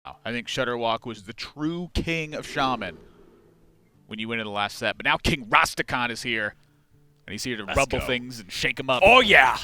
I think Shutterwalk was the true king of Shaman when you went into the last set. But now King Rastakhan is here, and he's here to rumble things and shake them up. Oh, yeah.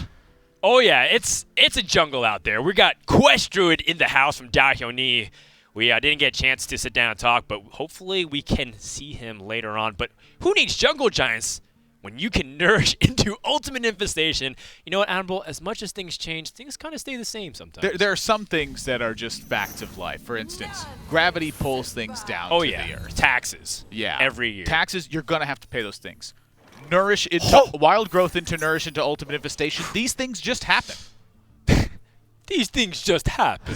Oh, yeah. It's a jungle out there. We got Quest Druid in the house from DdaHyoNi. We didn't get a chance to sit down and talk, but hopefully we can see him later on. But who needs jungle giants when you can nourish into Ultimate Infestation? You know what, Admiral? As much as things change, things kind of stay the same sometimes. There are some things that are just facts of life. For instance, gravity pulls things down to the earth. Taxes. Yeah. Every year. Taxes, you're going to have to pay those things. Nourish into wild growth nourish into Ultimate Infestation. These things just happen. These things just happen.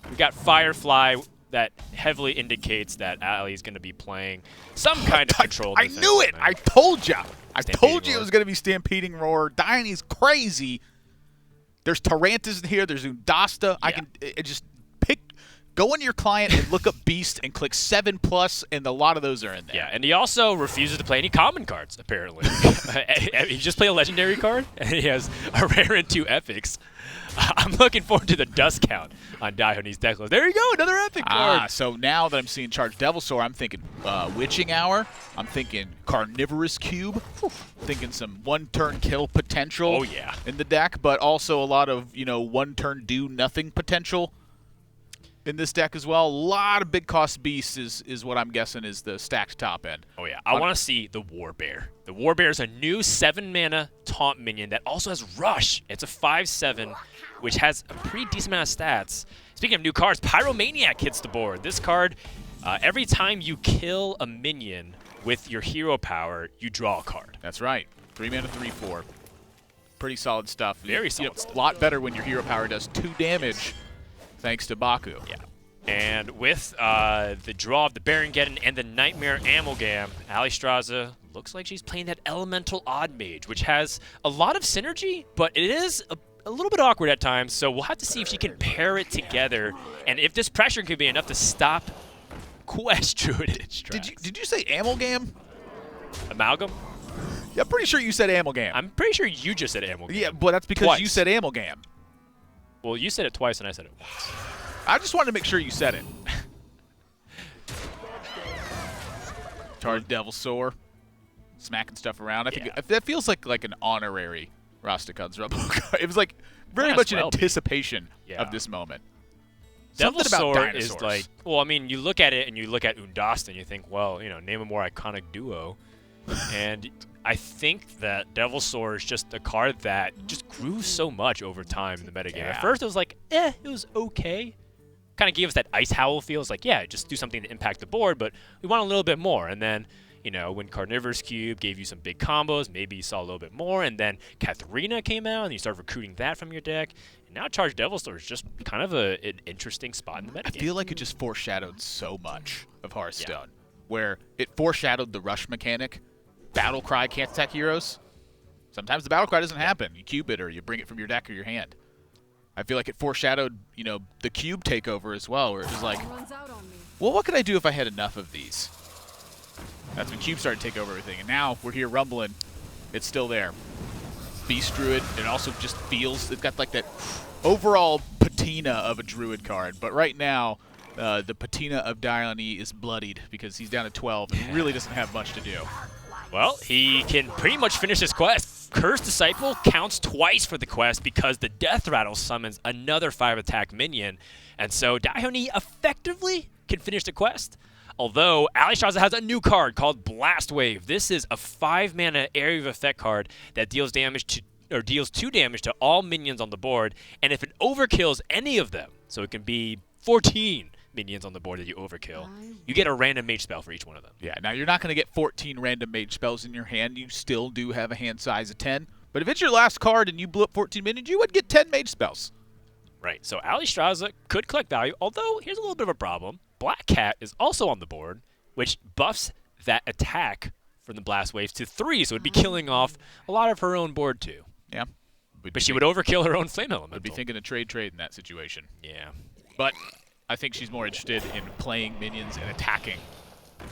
We got Firefly that heavily indicates that Allie's going to be playing some kind of control. I knew it. I told you. I told you it was going to be Stampeding Roar. DdaHyoNi's crazy. There's Tarantas in here. There's Undasta. Yeah. I can just go into your client and look up Beast and click 7+, and a lot of those are in there. Yeah, and he also refuses to play any common cards, apparently. He just played a legendary card, and he has a rare and 2 epics. I'm looking forward to the dust count on DdaHyoNi's deck list. There you go, another epic card. So now that I'm seeing Charged Devilsaur, I'm thinking Witching Hour. I'm thinking Carnivorous Cube. Thinking some one-turn kill potential in the deck, but also a lot of, one-turn do nothing potential in this deck as well. A lot of big cost beasts is what I'm guessing is the stacked top end. Oh, yeah. I want to see the Warbear. The Warbear is a new 7-mana taunt minion that also has Rush. It's a 5/7, which has a pretty decent amount of stats. Speaking of new cards, Pyromaniac hits the board. This card, every time you kill a minion with your hero power, you draw a card. That's right. 3 mana, 3/4. Pretty solid stuff. Very solid stuff. A lot better when your hero power does 2 damage. Thanks to Baku. Yeah. And with the draw of the Barongeddon and the Nightmare Amalgam, Alliestrasza looks like she's playing that Elemental Odd Mage, which has a lot of synergy, but it is a little bit awkward at times, so we'll have to see if she can pair it together, and if this pressure could be enough to stop Quest Druid in its tracks. Did you say Amalgam? Amalgam? Yeah, I'm pretty sure you said Amalgam. I'm pretty sure you just said Amalgam. Yeah, but that's because you said Amalgam. Well, you said it twice and I said it once. I just wanted to make sure you said it. Charged Devilsaur. Smacking stuff around. I think that feels like an honorary Rastakhan's Rumble card. It was like very much in anticipation of this moment. Devilsaur is like, well, I mean, you look at it and you look at Undasta and you think, well, name a more iconic duo. And I think that Devilsaur is just a card that just grew so much over time in the metagame. At first, it was like, it was okay. Kind of gave us that Ice Howl feel. It's like, just do something to impact the board, but we want a little bit more. And then, when Carnivorous Cube gave you some big combos, maybe you saw a little bit more. And then Katharina came out, and you started recruiting that from your deck. And now Charged Devilsaur is just kind of an interesting spot in the metagame. I feel like it just foreshadowed so much of Hearthstone, where it foreshadowed the rush mechanic. Battle Cry can't attack heroes. Sometimes the Battle Cry doesn't happen. You cube it or you bring it from your deck or your hand. I feel like it foreshadowed, the cube takeover as well, where it was like, well, what could I do if I had enough of these? That's when cubes started to take over everything. And now we're here rumbling. It's still there. Beast Druid, it also just feels, it's got like that overall patina of a Druid card. But right now, the patina of DdaHyoNi is bloodied because he's down to 12 and really doesn't have much to do. Well, he can pretty much finish his quest. Cursed Disciple counts twice for the quest because the Death Rattle summons another 5-attack minion. And so DdaHyoNi effectively can finish the quest. Although, Alliestrasza has a new card called Blast Wave. This is a 5-mana area of effect card that deals 2 damage to all minions on the board. And if it overkills any of them, so it can be 14 minions on the board that you overkill, you get a random mage spell for each one of them. Yeah, now you're not going to get 14 random mage spells in your hand. You still do have a hand size of 10. But if it's your last card and you blew up 14 minions, you would get 10 mage spells. Right, so Alliestrasza could collect value, although here's a little bit of a problem. Black Cat is also on the board, which buffs that attack from the Blast Waves to 3, so it'd be killing off a lot of her own board too. Yeah. But she would overkill her own Flame Elemental. Would be thinking of trade in that situation. Yeah. But I think she's more interested in playing minions and attacking.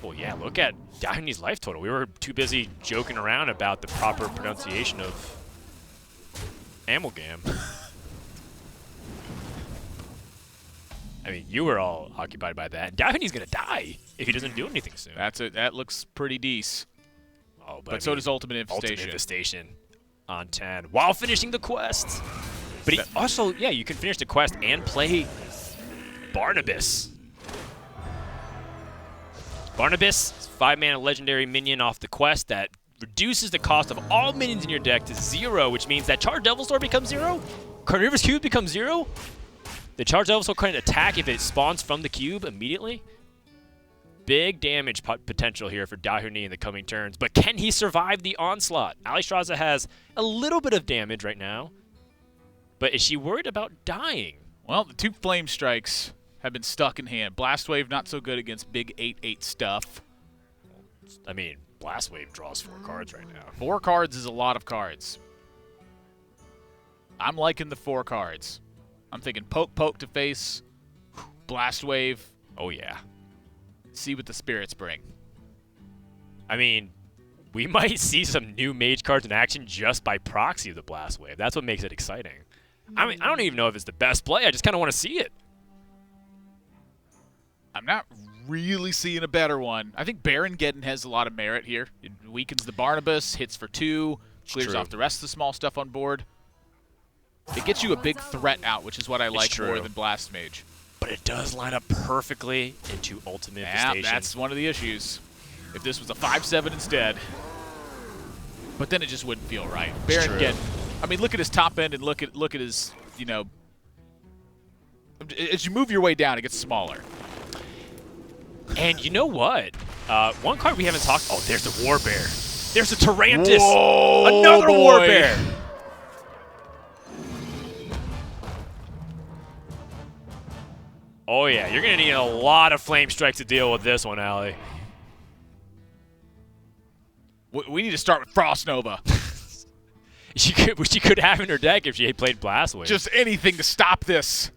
Well, yeah, look at DdaHyoNi's life total. We were too busy joking around about the proper pronunciation of Amalgam. I mean, you were all occupied by that. DdaHyoNi's going to die if he doesn't do anything soon. That looks pretty decent. Oh, but so does Ultimate Infestation. Ultimate Infestation on 10 while finishing the quest. But he also, yeah, you can finish the quest and play Barnabas. Barnabas, 5-mana legendary minion off the quest that reduces the cost of all minions in your deck to 0, which means that Charged Devilsaur becomes 0, Carnivorous Cube becomes 0. The Charged Devilsaur can attack if it spawns from the cube immediately. Big damage potential here for DdaHyoNi in the coming turns, but can he survive the onslaught? Alliestrasza has a little bit of damage right now, but is she worried about dying? Well, the 2 Flame Strikes have been stuck in hand. Blast Wave not so good against big 8/8 stuff. I mean, Blast Wave draws 4 cards right now. 4 cards is a lot of cards. I'm liking the 4 cards. I'm thinking poke to face, Blast Wave. Oh, yeah. See what the spirits bring. I mean, we might see some new mage cards in action just by proxy of the Blast Wave. That's what makes it exciting. I mean, I don't even know if it's the best play. I just kind of want to see it. I'm not really seeing a better one. I think Baron Geddon has a lot of merit here. It weakens the Barnabas, hits for 2, clears off the rest of the small stuff on board. It gets you a big threat out, which is what I like more than Blast Mage. But it does line up perfectly into Ultimate Infestation. That's one of the issues. If this was a 5/7 instead. But then it just wouldn't feel right. Baron Geddon, I mean, look at his top end and look at his, you know, as you move your way down, it gets smaller. And you know what? One card we haven't talked. Oh, there's the Warbear. There's a Tarantus. Whoa, another Warbear. Oh, yeah. You're going to need a lot of Flame Strikes to deal with this one, Allie. We need to start with Frost Nova. Which she could have in her deck if she had played Blast Wave. Just anything to stop this.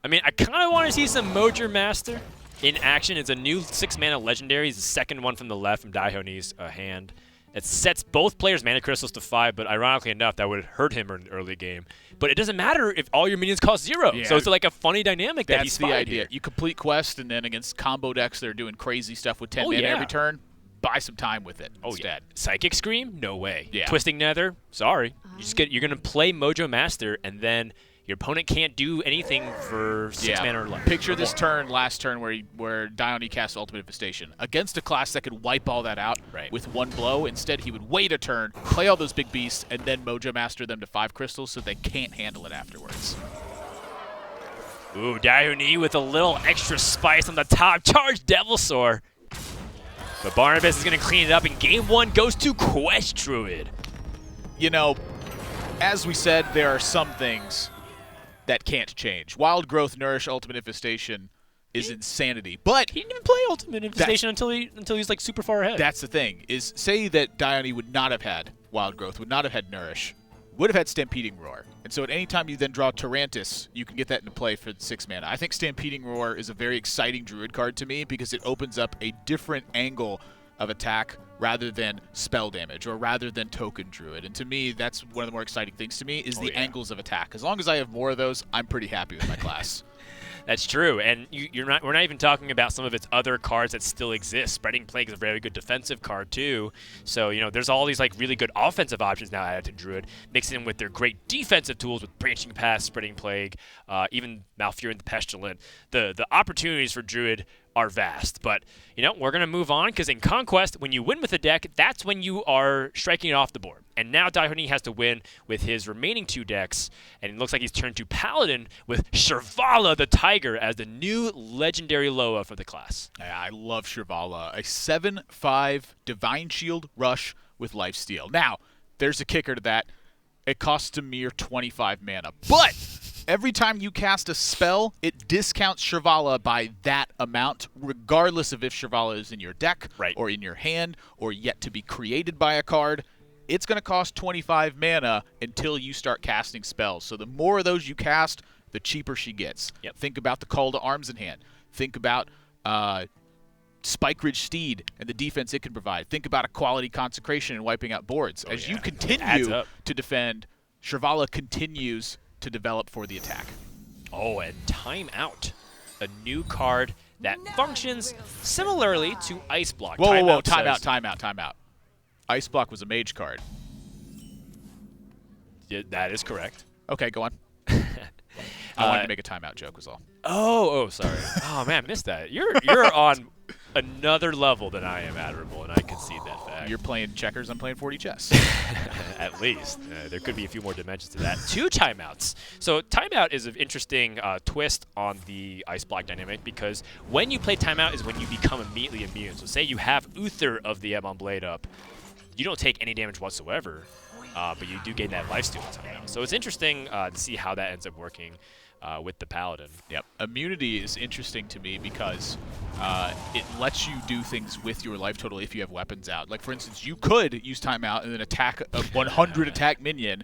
I mean, I kind of want to see some Mojo Master in action. It's a new 6-mana legendary. It's the second one from the left from DdaHyoNi's hand. It sets both players' mana crystals to 5, but ironically enough, that would hurt him in the early game. But it doesn't matter if all your minions cost 0. Yeah. So it's like a funny dynamic that he's the idea. Here. You complete quest, and then against combo decks that are doing crazy stuff with 10 mana every turn, buy some time with it instead. Yeah. Psychic Scream? No way. Yeah. Twisting Nether? Sorry. You're going to play Mojo Master, and then your opponent can't do anything for 6 mana or less. Picture this last turn where DdaHyoNi casts Ultimate Infestation. Against a class that could wipe all that out with 1 blow, instead he would wait a turn, play all those big beasts, and then Mojo Master them to 5 crystals so they can't handle it afterwards. Ooh, DdaHyoNi with a little extra spice on the top. Charged Devilsaur. But Barnabas is going to clean it up, and game 1 goes to Quest Druid. You know, as we said, there are some things that can't change. Wild Growth, Nourish, Ultimate Infestation is insanity. But he didn't even play Ultimate Infestation until he's like super far ahead. That's the thing, is say that DdaHyoNi would not have had Wild Growth, would not have had Nourish, would have had Stampeding Roar. And so at any time you then draw Tarantus, you can get that into play for the 6 mana. I think Stampeding Roar is a very exciting Druid card to me because it opens up a different angle of attack rather than spell damage or rather than token Druid. And to me, that's one of the more exciting things to me is the angles of attack. As long as I have more of those, I'm pretty happy with my class. That's true, and we're not even talking about some of its other cards that still exist. Spreading Plague is a very good defensive card too. So there's all these like really good offensive options now added to Druid, mixed in with their great defensive tools with Branching Path, Spreading Plague, even Malfurion the Pestilent. The opportunities for Druid are vast, but we're gonna move on because in Conquest, when you win with a deck, that's when you are striking it off the board. And now DdaHyoNi has to win with his remaining 2 decks, and it looks like he's turned to Paladin with Shirvala the Tiger as the new legendary Loa for the class. Yeah, I love Shirvala, a 7/5 Divine Shield Rush with Lifesteal. Now, there's a kicker to that. It costs a mere 25 mana, but every time you cast a spell, it discounts Shirvala by that amount, regardless of if Shirvala is in your deck or in your hand or yet to be created by a card. It's going to cost 25 mana until you start casting spells. So the more of those you cast, the cheaper she gets. Yep. Think about the Call to Arms in hand. Think about Spike Ridge Steed and the defense it can provide. Think about a Quality Consecration and wiping out boards. As you continue to defend, Shirvala continues to develop for the attack. Oh, and Timeout. A new card that functions similarly to Ice Block. Whoa, timeout. Ice Block was a mage card. Yeah, that is correct. Okay, go on. I wanted to make a timeout joke was all. Oh, sorry. Oh man, missed that. You're on another level than I am, Admirable, and I concede that fact. You're playing checkers, I'm playing 4D chess. At least. There could be a few more dimensions to that. 2 timeouts. So timeout is an interesting twist on the Ice Block dynamic, because when you play timeout is when you become immediately immune. So say you have Uther of the Ebon Blade up, you don't take any damage whatsoever, but you do gain that lifesteal in timeout. So it's interesting to see how that ends up working with the Paladin. Yep. Immunity is interesting to me because it lets you do things with your life total if you have weapons out. Like, for instance, you could use timeout and then attack a 100 attack minion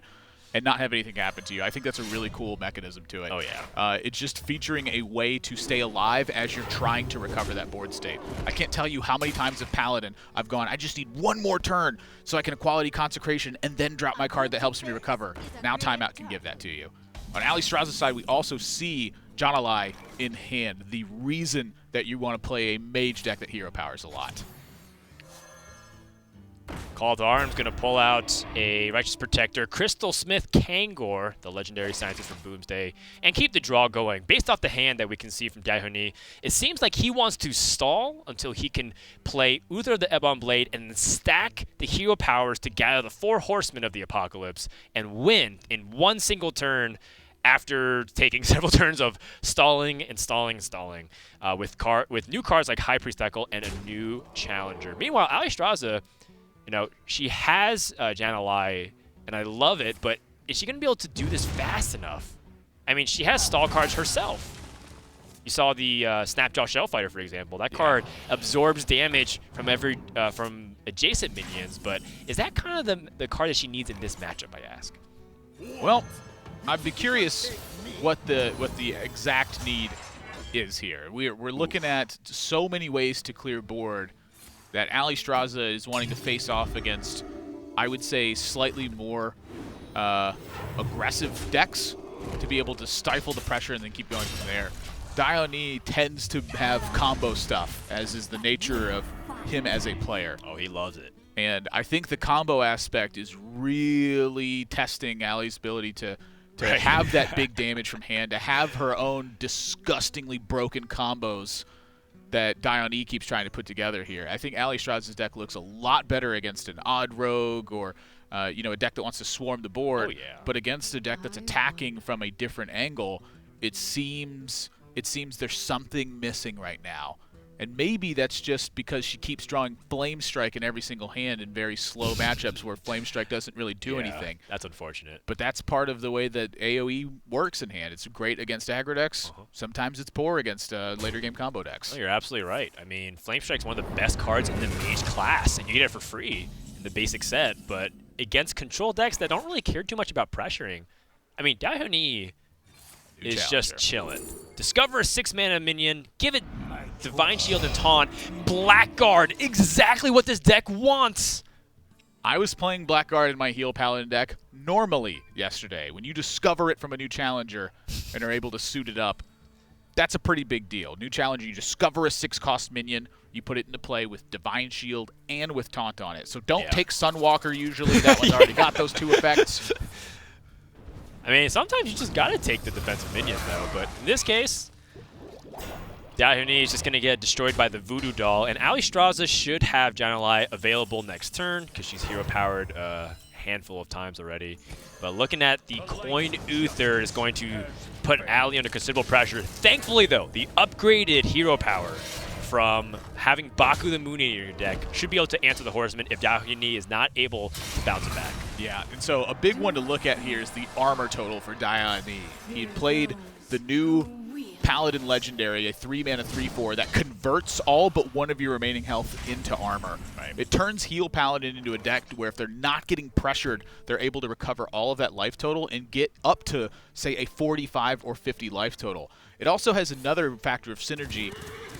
and not have anything happen to you. I think that's a really cool mechanism to it. Oh, yeah. It's just featuring a way to stay alive as you're trying to recover that board state. I can't tell you how many times with Paladin I've gone, I just need one more turn so I can Equality Consecration and then drop my card that helps me recover. Now timeout can give that to you. On Alliestrasza's side, we also see DdaHyoNi in hand, the reason that you want to play a mage deck that hero powers a lot. Call to Arms going to pull out a Righteous Protector, Crystal Smith Kangor, the legendary scientist from Boomsday, and keep the draw going. Based off the hand that we can see from DdaHyoNi, it seems like he wants to stall until he can play Uther the Ebon Blade and then stack the hero powers to gather the 4 Horsemen of the Apocalypse and win in one single turn after taking several turns of stalling with new cards like High Priest Echo and a new challenger. Meanwhile, Alliestrasza, she has DdaHyoNi, and I love it, but is she going to be able to do this fast enough? I mean, she has stall cards herself. You saw the Snapjaw Shellfighter, for example. That card absorbs damage from from adjacent minions, but is that kind of the card that she needs in this matchup, I ask? Well, I'd be curious what the exact need is here. We're looking at so many ways to clear board that Alliestrasza is wanting to face off against, I would say, slightly more aggressive decks to be able to stifle the pressure and then keep going from there. DdaHyoNi tends to have combo stuff, as is the nature of him as a player. Oh, he loves it. And I think the combo aspect is really testing Allie's ability to have that big damage from hand, to have her own disgustingly broken combos that DdaHyoNi keeps trying to put together here. I think Alliestrasza's deck looks a lot better against an odd rogue or a deck that wants to swarm the board. Oh, yeah. But against a deck that's attacking from a different angle, it seems there's something missing right now. And maybe that's just because she keeps drawing Flame Strike in every single hand in very slow matchups where Flame Strike doesn't really do anything. That's unfortunate. But that's part of the way that AoE works in hand. It's great against aggro decks. Sometimes it's poor against later game combo decks. No, you're absolutely right. I mean, Flame Strike's one of the best cards in the mage class, and you get it for free in the basic set. But against control decks that don't really care too much about pressuring, I mean, DdaHyoNi is just chilling. Discover a 6-mana minion, give it Divine Shield and Taunt, Blackguard, exactly what this deck wants. I was playing Blackguard in my Heal Paladin deck normally yesterday. When you discover it from a new challenger and are able to suit it up, that's a pretty big deal. New challenger, you discover a 6-cost minion, you put it into play with Divine Shield and with Taunt on it. So don't take Sunwalker usually. That one's already got those 2 effects. I mean, sometimes you just got to take the defensive minion, though. But in this case, DdaHyoNi is just going to get destroyed by the Voodoo Doll. And Alliestrasza should have DdaHyoNi available next turn because she's hero-powered a handful of times already. But looking at the Coin Uther is going to put Allie under considerable pressure. Thankfully, though, the upgraded hero power from having Baku the Moon in your deck should be able to answer the Horseman if DdaHyoNi is not able to bounce it back. Yeah, and so a big one to look at here is the armor total for DdaHyoNi. He had played the new Paladin Legendary, a 3-mana 3/4 that converts all but one of your remaining health into armor. Right. It turns Heal Paladin into a deck where if they're not getting pressured, they're able to recover all of that life total and get up to, say, a 45 or 50 life total. It also has another factor of synergy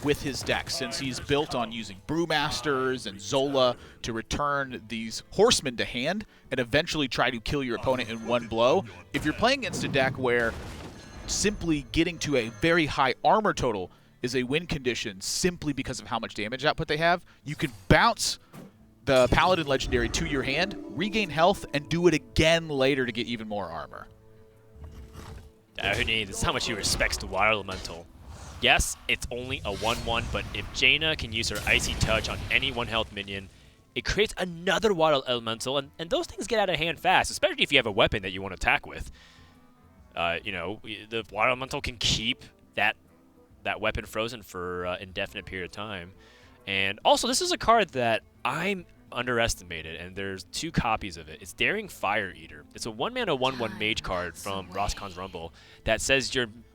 with his deck, since he's built on using Brewmasters and Zola to return these Horsemen to hand and eventually try to kill your opponent in one blow. If you're playing against a deck where simply getting to a very high armor total is a win condition simply because of how much damage output they have. You can bounce the Paladin Legendary to your hand, regain health, and do it again later to get even more armor. DdaHyoNi, this is how much he respects the Water Elemental. Yes, it's only a 1/1, but if Jaina can use her Icy Touch on any 1-health minion, it creates another Water Elemental, and those things get out of hand fast, especially if you have a weapon that you want to attack with. You know, the Water Elemental can keep that weapon frozen for an indefinite period of time. And also, this is a card that I'm underestimated, and there's 2 copies of it. It's Daring Fire Eater. It's a 1-mana 1/1 mage card from Rastakhan's Rumble that says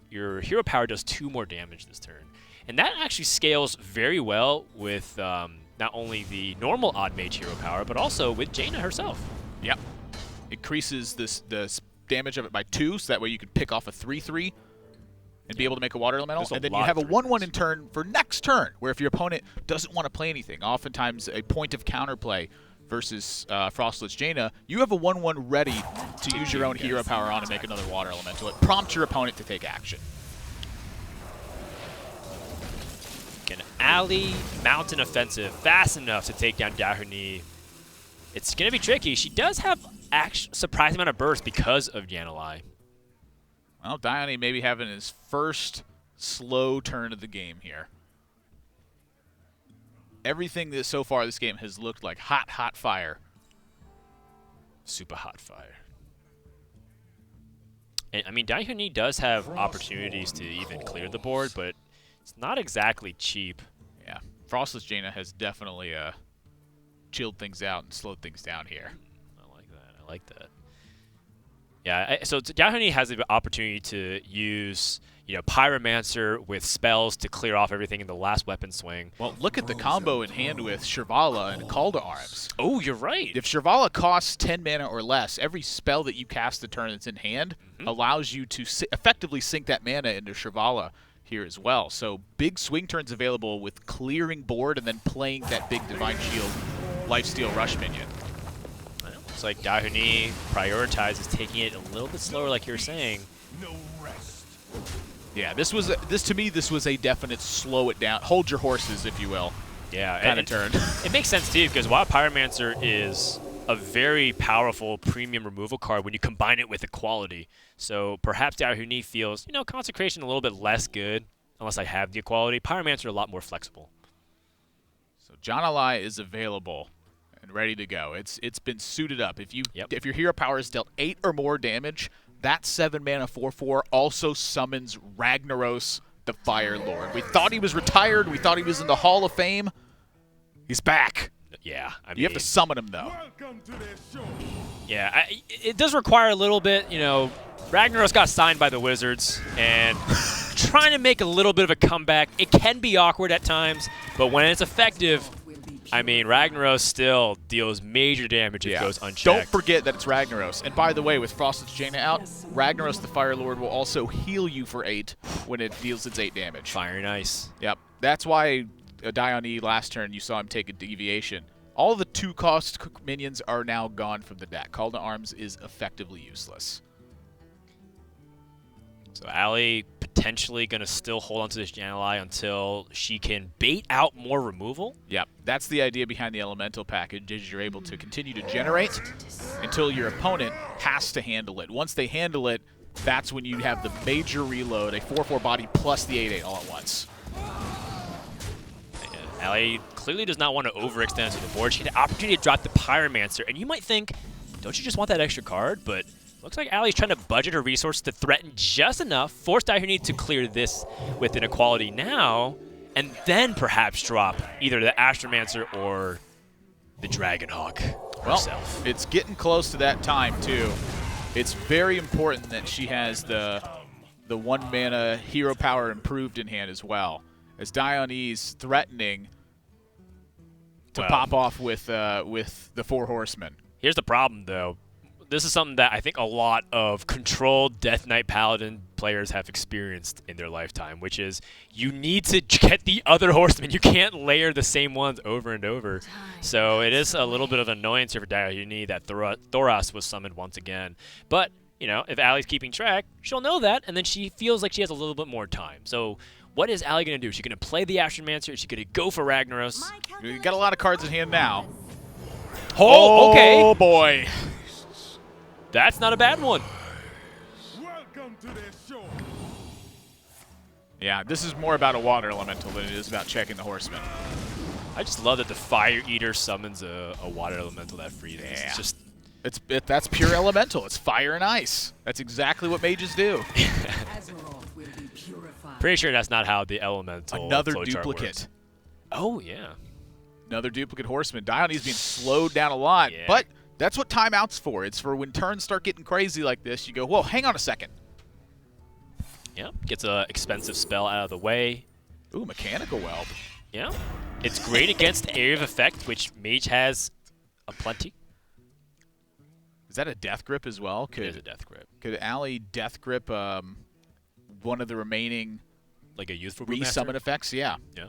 your hero power does 2 more damage this turn. And that actually scales very well with not only the normal odd mage hero power, but also with Jaina herself. Yep. Increases the damage of it by 2, so that way you can pick off a 3/3 and be able to make a Water Elemental. And then you have a 1/1 in turn for next turn, where if your opponent doesn't want to play anything, oftentimes a point of counterplay versus Frostless Jaina, you have a 1/1 ready to use your own hero power on and make another Water Elemental. It prompts your opponent to take action. Can Allie mount an offensive fast enough to take down DdaHyoNi? It's going to be tricky. She does have surprising amount of burst because of Yanalai. Well, DdaHyoNi maybe having his first slow turn of the game here. Everything that so far this game has looked like hot fire. Super hot fire. And, I mean, DdaHyoNi does have opportunities to even clear the board, but it's not exactly cheap. Yeah, Frostless Jaina has definitely chilled things out and slowed things down here. I like that. I like that. Yeah, so DdaHyoNi has the opportunity to use, you know, Pyromancer with spells to clear off everything in the last weapon swing. Well, look at the combo in hand with Shirvala and Call to Arms. Oh, you're right. If Shirvala costs 10 mana or less, every spell that you cast the turn that's in hand allows you to effectively sink that mana into Shirvala here as well. So big swing turns available with clearing board and then playing that big Divine Shield Lifesteal Rush minion. Looks like DdaHyoNi prioritizes taking it a little bit slower, like you were saying. No rest. Yeah, this was a definite slow it down, hold your horses, if you will. Yeah, kind of turn. It makes sense too, because while Pyromancer is a very powerful premium removal card when you combine it with equality, so perhaps DdaHyoNi feels, you know, Consecration a little bit less good unless I have the equality. Pyromancer a lot more flexible. So Yanalai is available and ready to go. It's been suited up. If your hero power is dealt 8 or more damage, that 7 mana 4/4 also summons Ragnaros, the Fire Lord. We thought he was retired. We thought he was in the Hall of Fame. He's back. Yeah, I mean, you have to summon him though. Welcome to this show. Yeah, it does require a little bit. You know, Ragnaros got signed by the Wizards, and trying to make a little bit of a comeback. It can be awkward at times, but when it's effective, I mean, Ragnaros still deals major damage if it goes unchecked. Don't forget that it's Ragnaros. And by the way, with Frostless Jaina out, Ragnaros the Fire Lord will also heal you for 8 when it deals its 8 damage. Fire nice. Yep. That's why DdaHyoNi last turn you saw him take a deviation. All the 2-cost minions are now gone from the deck. Call to Arms is effectively useless. So Allie potentially going to still hold on to this Yanalai until she can bait out more removal? Yep, that's the idea behind the Elemental package, is you're able to continue to generate until your opponent has to handle it. Once they handle it, that's when you have the major reload, a 4/4 body plus the 8/8 all at once. Allie clearly does not want to overextend to the board. She had the opportunity to drop the Pyromancer, and you might think, don't you just want that extra card? But looks like Allie's trying to budget her resources to threaten just enough, force DdaHyoNi to clear this with an equality now, and then perhaps drop either the Astromancer or the Dragonhawk herself. Well, it's getting close to that time, too. It's very important that she has the 1-mana hero power improved in hand as well, as DdaHyoNi's threatening to pop off with the 4 Horsemen. Here's the problem, though. This is something that I think a lot of controlled Death Knight Paladin players have experienced in their lifetime, which is you need to get the other horsemen. You can't layer the same ones over and over. So it is a little bit of an annoyance here for DdaHyoNi that Thoras was summoned once again. But you know, if Allie's keeping track, she'll know that, and then she feels like she has a little bit more time. So what is Allie going to do? Is she going to play the Astromancer? Is she going to go for Ragnaros? You got a lot of cards in hand now. Oh, okay. Oh, boy. That's not a bad one. Welcome to their shore. Yeah, this is more about a water elemental than it is about checking the horseman. I just love that the Fire Eater summons a water elemental that freezes. Yeah. It's just That's pure elemental. It's fire and ice. That's exactly what mages do. pretty sure that's not how the elemental Another flowchart duplicate. works. Oh, yeah. Another duplicate horseman. DdaHyoNi's being slowed down a lot, Yeah. but that's what timeout's for. It's for when turns start getting crazy like this, you go, whoa, hang on a second. Yeah, gets a expensive spell out of the way. Ooh, mechanical whelp. Yeah, it's great against Area of Effect, which Mage has aplenty. Is that a death grip as well? It is a Death Grip. Could Allie death grip one of the remaining Like a Youthful resummon Brewmaster? effects? Yeah. Yeah.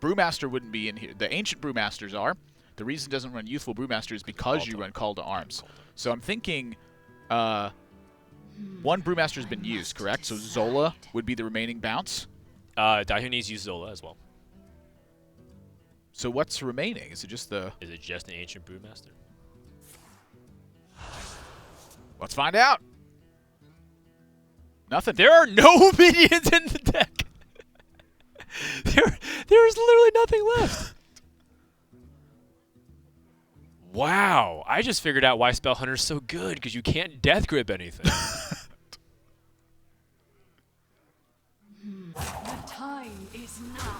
Brewmaster wouldn't be in here. The ancient Brewmasters are. The reason it doesn't run Youthful Brewmaster is because Call you to- run Call to Arms. Call to- So I'm thinking one Brewmaster's been used, correct? So Zola would be the remaining bounce. DdaHyoNi's use Zola as well. So what's remaining? Is it just the... Is it just an Ancient Brewmaster? Let's find out. Nothing. There are no minions in the deck. There is literally nothing left. Wow, I just figured out why Spell Hunter's so good, because you can't Death Grip anything. The time is now.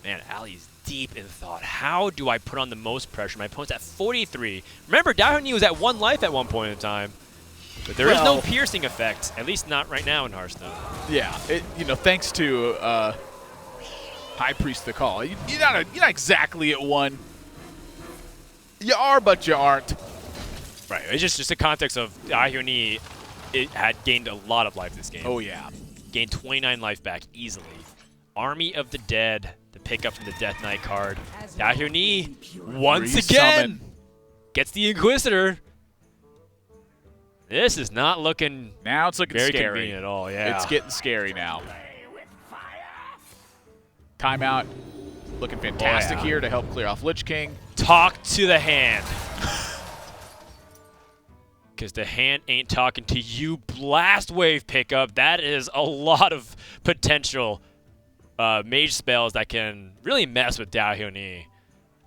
Man, Allie's deep in thought. How do I put on the most pressure? My opponent's at 43. Remember, DdaHyoNi was at 1 life at one point in time. But there is no Well- piercing effect, at least not right now in Hearthstone. Yeah, thanks to High Priest the Call. You're not exactly at 1. You are, but you aren't. Right, it's just the context of DdaHyoNi. It had gained a lot of life this game. Oh, yeah. Gained 29 life back easily. Army of the Dead, the pickup from the Death Knight card. DdaHyoNi, once again, gets the Inquisitor. This is not looking Now it's looking very scary. convenient at all, yeah. It's getting scary now. Timeout. Looking fantastic yeah. here to help clear off Lich King. Talk to the hand. Because the hand ain't talking to you. Blast Wave pickup. That is a lot of potential mage spells that can really mess with DdaHyoNi.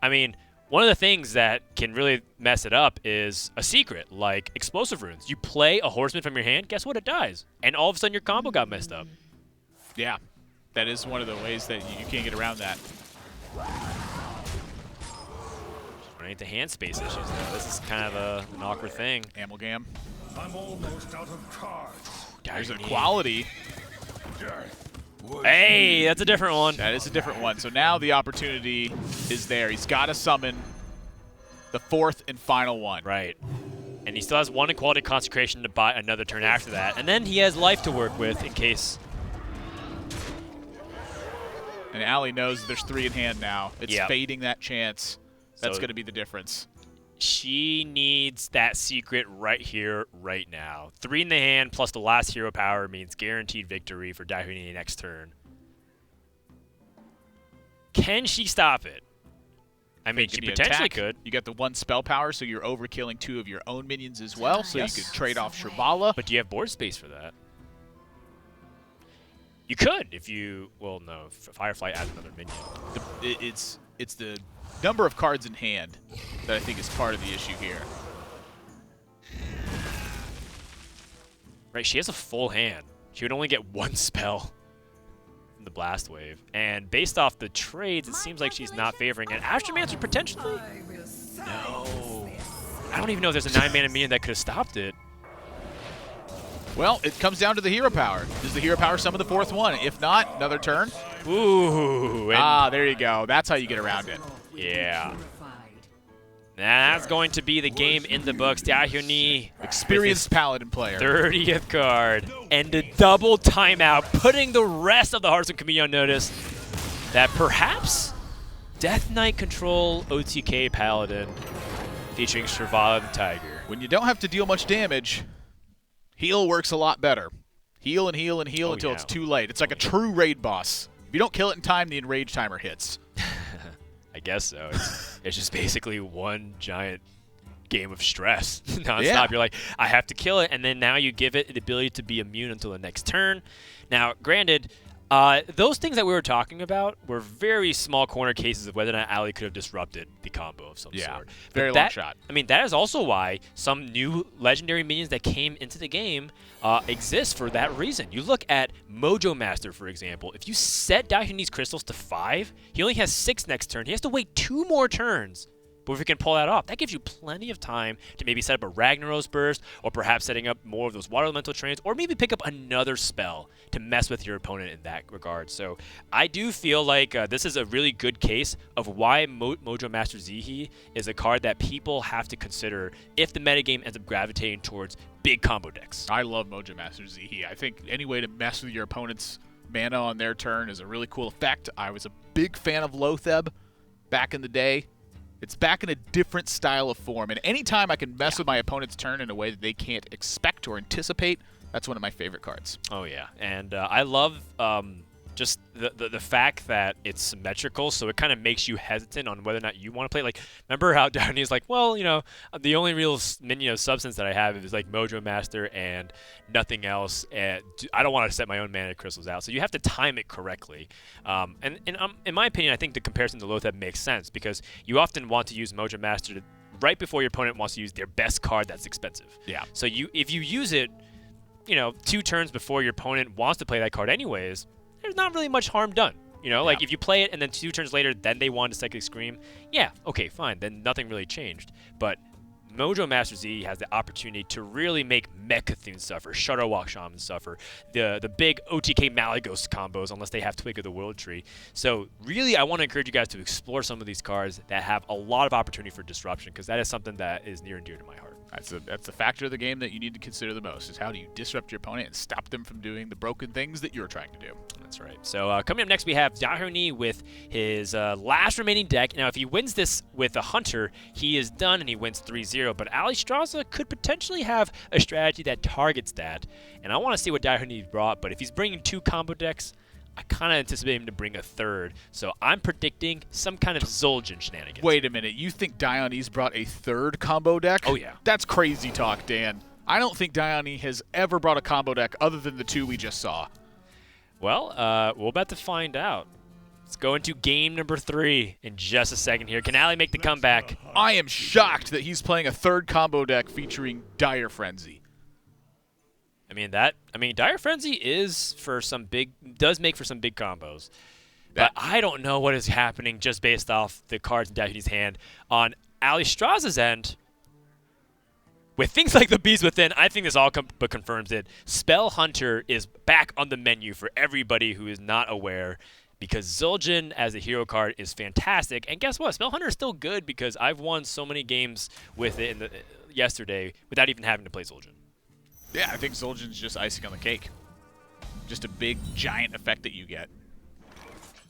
I mean, one of the things that can really mess it up is a secret, like Explosive Runes. You play a Horseman from your hand, guess what? It dies. And all of a sudden your combo got messed up. Yeah, that is one of the ways that you can't get around that. Running into hand space issues, though. This is kind of an awkward thing. Amalgam. I'm almost out of cards. There's a DdaHyoNi. quality. Hey, that's a different one. That is a different one. So now the opportunity is there. He's got to summon the 4th and final one. Right. And he still has 1 Equality Consecration to buy another turn after that. And then he has life to work with in case. And Allie knows there's 3 in hand now. It's Yep. fading that chance. That's So- going to be the difference. She needs that secret right here, right now. 3 in the hand plus the last hero power means guaranteed victory for DdaHyoNi next turn. Can she stop it? I mean, she Can you potentially attack? could. You got the 1 spell power, so you're overkilling 2 of your own minions as well. So Yes. you could trade off Shirvala. But do you have board space for that? You could if you. Well, no. Firefly adds another minion. It's the number of cards in hand that I think is part of the issue here. Right, she has a full hand. She would only get 1 spell from the Blast Wave. And based off the trades, it seems like she's not favoring it. Astromancer potentially? No. I don't even know if there's a 9-mana minion that could have stopped it. Well, it comes down to the hero power. Does the hero power summon the 4th one? If not, another turn. Ooh. And There you go. That's how you get around it. yeah. That's going to be the game in the books. DdaHyoNi, Experienced Paladin player. 30th card, and a double timeout, putting the rest of the Hearthstone community on notice that perhaps Death Knight Control OTK Paladin featuring Shirvala the Tiger When you don't have to deal much damage, heal works a lot better. Heal and heal and heal until it's too late. It's like a true raid boss. If you don't kill it in time, the enrage timer hits. I guess so. It's just basically one giant game of stress nonstop. Yeah. You're like, I have to kill it, and then now you give it the ability to be immune until the next turn. Now, granted, those things that we were talking about were very small corner cases of whether or not Allie could have disrupted the combo of some sort. Very long shot. I mean, that is also why some new legendary minions that came into the game exist for that reason. You look at Mojo Master, for example. If you set DdaHyoNi's crystals to 5, he only has 6 next turn. He has to wait 2 more turns. But if we can pull that off, that gives you plenty of time to maybe set up a Ragnaros burst, or perhaps setting up more of those water elemental trains, or maybe pick up another spell to mess with your opponent in that regard. So I do feel like this is a really good case of why Mojo Master Zihi is a card that people have to consider if the metagame ends up gravitating towards big combo decks. I love Mojo Master Zihi. I think any way to mess with your opponent's mana on their turn is a really cool effect. I was a big fan of Lotheb back in the day. It's back in a different style of form, and anytime I can mess with my opponent's turn in a way that they can't expect or anticipate, that's one of my favorite cards. Oh, yeah. And I love just the fact that it's symmetrical, so it kind of makes you hesitant on whether or not you want to play. Like, remember how DdaHyoNi's like, well, you know, the only real minion of substance that I have is like Mojo Master and nothing else, and I don't want to set my own mana crystals out. So you have to time it correctly. And in my opinion, I think the comparison to Lotheb makes sense, because you often want to use Mojo Master right before your opponent wants to use their best card that's expensive. Yeah. So if you use it, you know, 2 turns before your opponent wants to play that card anyways, there's not really much harm done. You know, like if you play it and then 2 turns later, then they want to Cyclic Scream, yeah, okay, fine. Then nothing really changed. But Mojo Master Z has the opportunity to really make Mech-Cthulhu suffer, Shutterwalk Shaman suffer, the big OTK Malygos combos, unless they have Twig of the World Tree. So really, I want to encourage you guys to explore some of these cards that have a lot of opportunity for disruption, because that is something that is near and dear to my heart. That's the factor of the game that you need to consider the most, is how do you disrupt your opponent and stop them from doing the broken things that you're trying to do. That's right. So coming up next, we have DdaHyoNi with his last remaining deck. Now, if he wins this with a Hunter, he is done and he wins 3-0. But Alliestrasza could potentially have a strategy that targets that. And I want to see what DdaHyoNi brought. But if he's bringing 2 combo decks, I kind of anticipate him to bring a 3rd. So I'm predicting some kind of Zul'jin shenanigans. Wait a minute. You think DdaHyoNi's brought a 3rd combo deck? Oh, yeah. That's crazy talk, Dan. I don't think DdaHyoNi has ever brought a combo deck other than the 2 we just saw. Well, we're about to find out. Let's go into game number 3 in just a second here. Can Allie make the comeback? I am shocked that he's playing a 3rd combo deck featuring Dire Frenzy. Dire Frenzy does make for some big combos. But I don't know what is happening just based off the cards in DdaHyoNi's hand. On Alliestrasza's end, with things like the Beast Within, I think this all but confirms it. Spell Hunter is back on the menu for everybody who is not aware, because Zul'jin as a hero card is fantastic. And guess what? Spell Hunter is still good, because I've won so many games with it yesterday without even having to play Zul'jin. Yeah, I think Zul'jin's just icing on the cake. Just a big, giant effect that you get.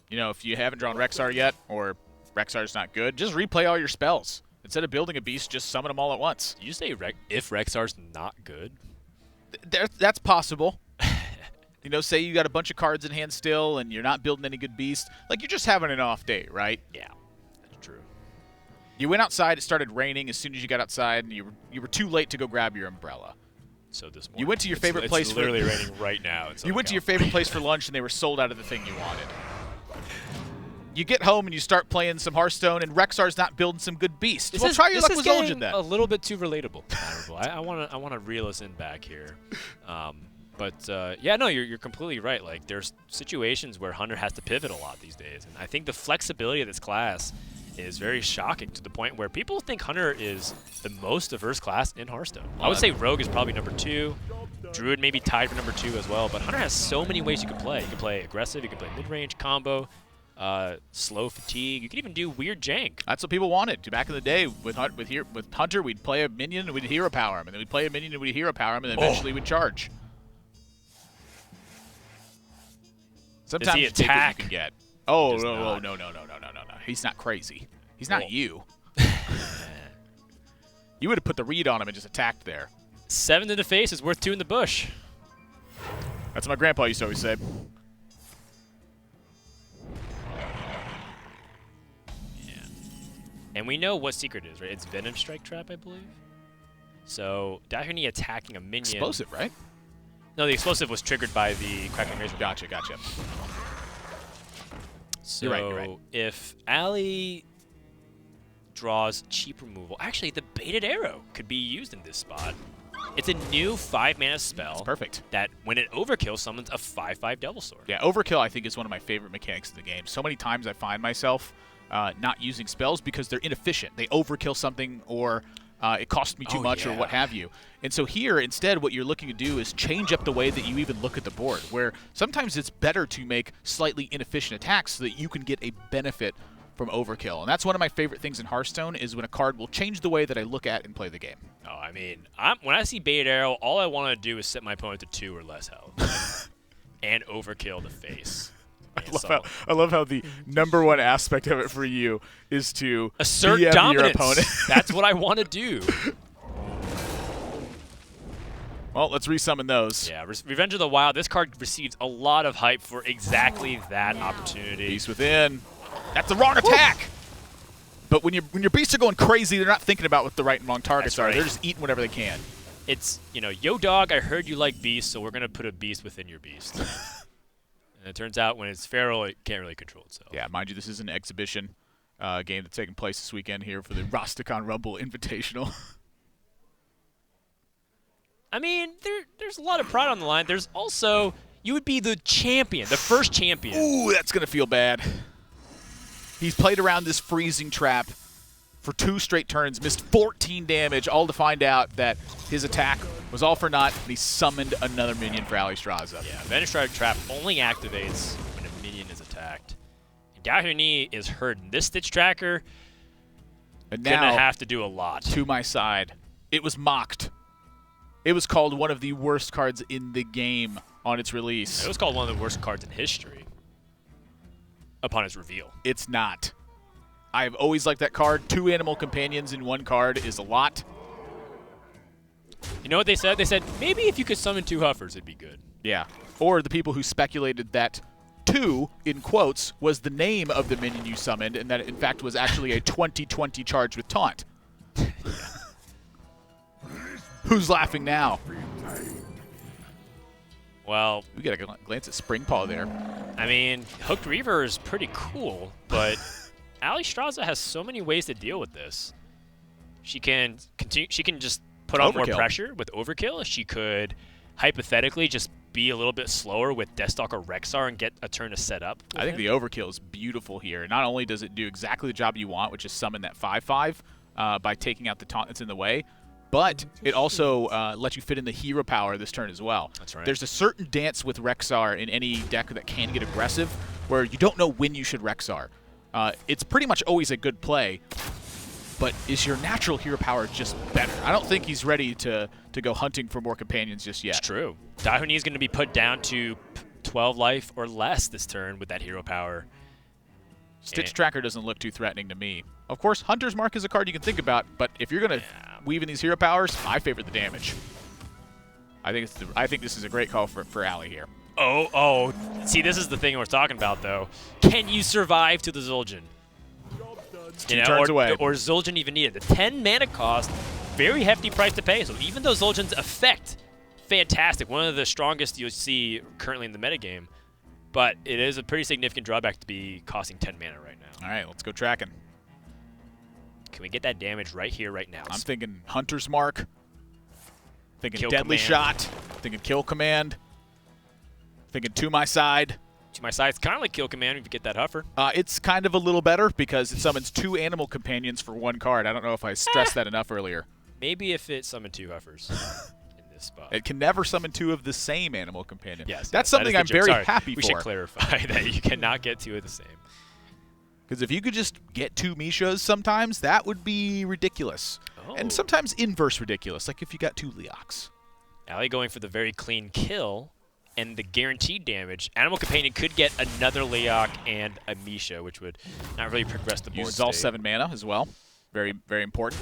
You know, if you haven't drawn Rexxar yet, or Rexxar's not good, just replay all your spells. Instead of building a beast, just summon them all at once. Did you say if Rexxar's not good? That's possible. You know, say you got a bunch of cards in hand still, and you're not building any good beasts. Like, you're just having an off day, right? Yeah, that's true. You went outside, it started raining as soon as you got outside, and you were too late to go grab your umbrella. So this morning. You went to your favorite place. It's literally raining right now. You went to your favorite place for lunch, and they were sold out of the thing you wanted. You get home and you start playing some Hearthstone, and Rexxar's not building some good beasts. Well, try your luck with Zul'jin then. A little bit too relatable. I want to reel us in back here. Yeah, no, you're completely right. Like, there's situations where Hunter has to pivot a lot these days, and I think the flexibility of this class is very shocking, to the point where people think Hunter is the most diverse class in Hearthstone. I would say Rogue is probably number 2. Druid maybe tied for number 2 as well, but Hunter has so many ways you can play. You can play aggressive, you can play mid-range, combo, slow fatigue. You can even do weird jank. That's what people wanted. Back in the day with Hunter, we'd play a minion and we'd hero power him, and then we'd play a minion and we'd hero power him, and then eventually we'd charge. Sometimes you take what you can get. Oh, no. He's not crazy. He's not you. You would have put the read on him and just attacked there. 7 in the face is worth 2 in the bush. That's what my grandpa used to always say. Yeah. And we know what secret is, right? It's Venom Strike Trap, I believe. So DdaHyoNi attacking a minion. Explosive, right? No, the explosive was triggered by the Crackling Razor. Gotcha. So You're right. if Allie draws cheap removal, actually the baited arrow could be used in this spot. It's a new 5-mana spell. That's perfect. That when it overkills summons a 5/5 Devil Sword. Yeah, overkill I think is one of my favorite mechanics in the game. So many times I find myself not using spells because they're inefficient. They overkill something or it costs me too much or what have you. And so here, instead, what you're looking to do is change up the way that you even look at the board, where sometimes it's better to make slightly inefficient attacks so that you can get a benefit from overkill. And that's one of my favorite things in Hearthstone is when a card will change the way that I look at and play the game. Oh, I mean, when I see Bait Arrow, all I want to do is set my opponent to 2 or less health. And overkill the face. I love how the #1 aspect of it for you is to assert BM dominance. your opponent. That's what I want to do. Well, let's resummon those. Yeah, Revenge of the Wild. This card receives a lot of hype for exactly that opportunity. Beast Within. That's the wrong attack. But when your beasts are going crazy, they're not thinking about what the right and wrong targets are. They're just eating whatever they can. It's, yo dog, I heard you like beasts, so we're going to put a beast within your beast. And it turns out when it's feral, it can't really control itself. Yeah, mind you, this is an exhibition game that's taking place this weekend here for the Rastakhan Rumble Invitational. I mean, there's a lot of pride on the line. There's also, you would be the champion, the first champion. Ooh, that's going to feel bad. He's played around this freezing trap for 2 straight turns, missed 14 damage, all to find out that his attack was all for naught, and he summoned another minion for Alliestrasza. Yeah, Venom Strike Trap only activates when a minion is attacked. DdaHyoNi is hurt. This Stitch Tracker And gonna now, have to do a lot. to my side, it was mocked. It was called one of the worst cards in the game on its release. It was called one of the worst cards in history upon its reveal. It's not. I've always liked that card. 2 animal companions in 1 card is a lot. You know what they said? They said, maybe if you could summon 2 Huffers, it'd be good. Yeah. Or the people who speculated that 2, in quotes, was the name of the minion you summoned, and that it, in fact, was actually a 20/20 charge with taunt. Who's laughing now? Well, We got a glance at Spring Paw there. I mean, Hooked Reaver is pretty cool, but Alliestrasza has so many ways to deal with this. She can continue. She can just put on more pressure with overkill. She could hypothetically just be a little bit slower with Deathstalker Rexar and get a turn to set up. I think the overkill is beautiful here. Not only does it do exactly the job you want, which is summon that 5/5 by taking out the taunt that's in the way, but it also lets you fit in the hero power this turn as well. That's right. There's a certain dance with Rexar in any deck that can get aggressive where you don't know when you should Rexar. It's pretty much always a good play, but is your natural hero power just better? I don't think he's ready to go hunting for more companions just yet. It's true. DdaHyoNi is going to be put down to 12 life or less this turn with that hero power. Stitch Tracker doesn't look too threatening to me. Of course, Hunter's Mark is a card you can think about, but if you're going to weave in these hero powers, I favor the damage. I think this is a great call for Allie here. Oh, see, this is the thing we're talking about, though. Can you survive to the Zul'jin? It's 2 turns away. Or Zul'jin even needed. The 10 mana cost, very hefty price to pay. So even though Zul'jin's effect, fantastic, one of the strongest you'll see currently in the metagame, but it is a pretty significant drawback to be costing 10 mana right now. All right, let's go tracking. Can we get that damage right here, right now? I'm thinking Hunter's Mark, thinking Kill Deadly Command. Shot, thinking Kill Command, thinking To My Side. To My Side, it's kind of like Kill Command if you get that Huffer. It's kind of a little better because it summons 2 animal companions for 1 card. I don't know if I stressed that enough earlier. Maybe if it summoned 2 Huffers in this spot. It can never summon 2 of the same animal companion. Yes, That's that something is the I'm joke. very Sorry, happy we for. should clarify that you cannot get 2 of the same. Because if you could just get 2 Mishas sometimes, that would be ridiculous. Oh. And sometimes inverse ridiculous, like if you got 2 Leox. Allie going for the very clean kill and the guaranteed damage. Animal Companion could get another Leok and a Misha, which would not really progress the board Uses all state. 7 mana as well. Very, very important.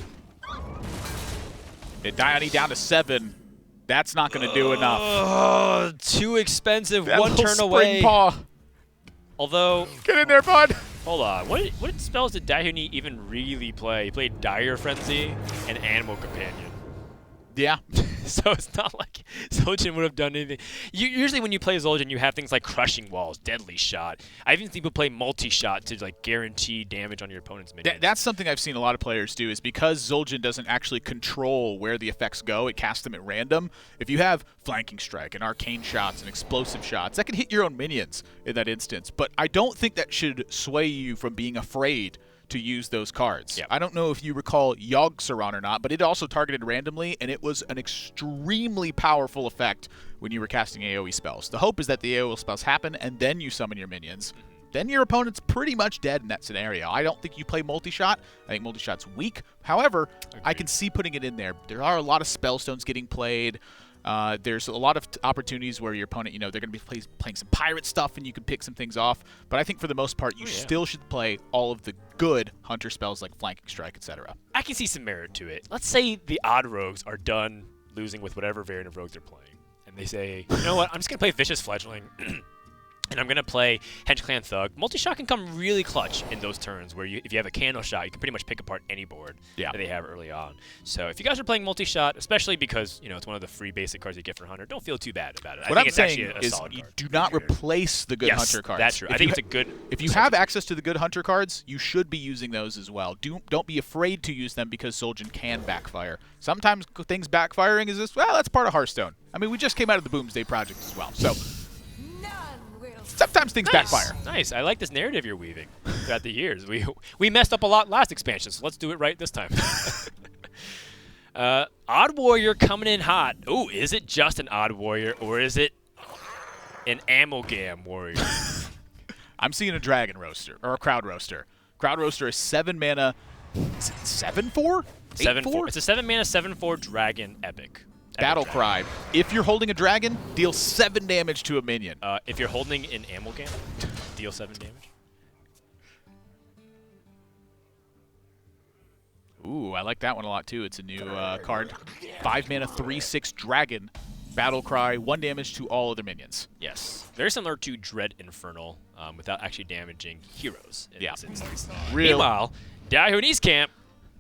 DdaHyoNi down to 7. That's not going to do enough. Oh, too expensive. That One little turn spring away. Paw. Although, Get in there, bud. hold on. What spells did DdaHyoNi even really play? He played Dire Frenzy and Animal Companion. Yeah. So it's not like Zul'jin would have done anything. Usually when you play Zul'jin, you have things like Crushing Walls, Deadly Shot. I even see people play Multi-Shot to like guarantee damage on your opponent's minions. That's something I've seen a lot of players do, is because Zul'jin doesn't actually control where the effects go, it casts them at random. If you have Flanking Strike and Arcane Shots and Explosive Shots, that can hit your own minions in that instance. But I don't think that should sway you from being afraid to use those cards. Yep. I don't know if you recall Yogg-Saron or not, but it also targeted randomly, and it was an extremely powerful effect when you were casting AoE spells. The hope is that the AoE spells happen, and then you summon your minions. Then your opponent's pretty much dead in that scenario. I don't think you play multi-shot. I think multi-shot's weak. However, I can see putting it in there. There are a lot of spellstones getting played. There's a lot of opportunities where your opponent, they're going to be playing some pirate stuff and you can pick some things off. But I think for the most part, you still should play all of the good hunter spells like Flanking Strike, etc. I can see some merit to it. Let's say the odd rogues are done losing with whatever variant of rogues they're playing. And they say, you know what, I'm just going to play Vicious Fledgling. And I'm going to play Hench Clan Thug. Multi-shot can come really clutch in those turns where if you have a candle shot, you can pretty much pick apart any board that they have early on. So if you guys are playing multi-shot, especially because it's one of the free basic cards you get for Hunter, don't feel too bad about it. What I think I'm it's saying actually a is solid you card. do not replace the good Hunter cards. That's true. I think it's a good... If you have access to the good Hunter cards, you should be using those as well. Don't be afraid to use them because Zul'jin can backfire. Sometimes things backfiring is this, well, that's part of Hearthstone. I mean, we just came out of the Boomsday Project as well, so... Sometimes things backfire. Nice. I like this narrative you're weaving throughout the years. We messed up a lot last expansion, so let's do it right this time. Odd Warrior coming in hot. Ooh, is it just an Odd Warrior, or is it an Amalgam Warrior? I'm seeing a Dragon Roaster, or a Crowd Roaster. Crowd Roaster is 7 mana. Is it 7/4? 7/4. It's a 7 mana, 7/4 Dragon Epic. Battle Cry. If you're holding a dragon, deal 7 damage to a minion. If you're holding an Amalgam, deal 7 damage. Ooh, I like that one a lot too. It's a new card. 5 mana, 3/6 Dragon. Battle Cry, 1 damage to all other minions. Yes. Very similar to Dread Infernal, without actually damaging heroes in this instance. Meanwhile, DdaHyoNi's camp,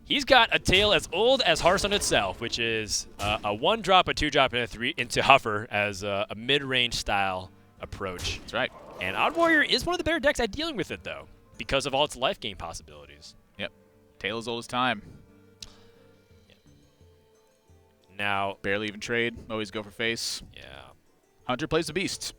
he's got a tale as old as Hearthstone itself, which is a 1-drop, a 2-drop, and a 3 into Huffer as a mid-range style approach. That's right. And Odd Warrior is one of the better decks at dealing with it, though, because of all its life gain possibilities. Yep. Tale as old as time. Yep. Now... Barely even trade. Always go for face. Yeah. Hunter plays the beasts.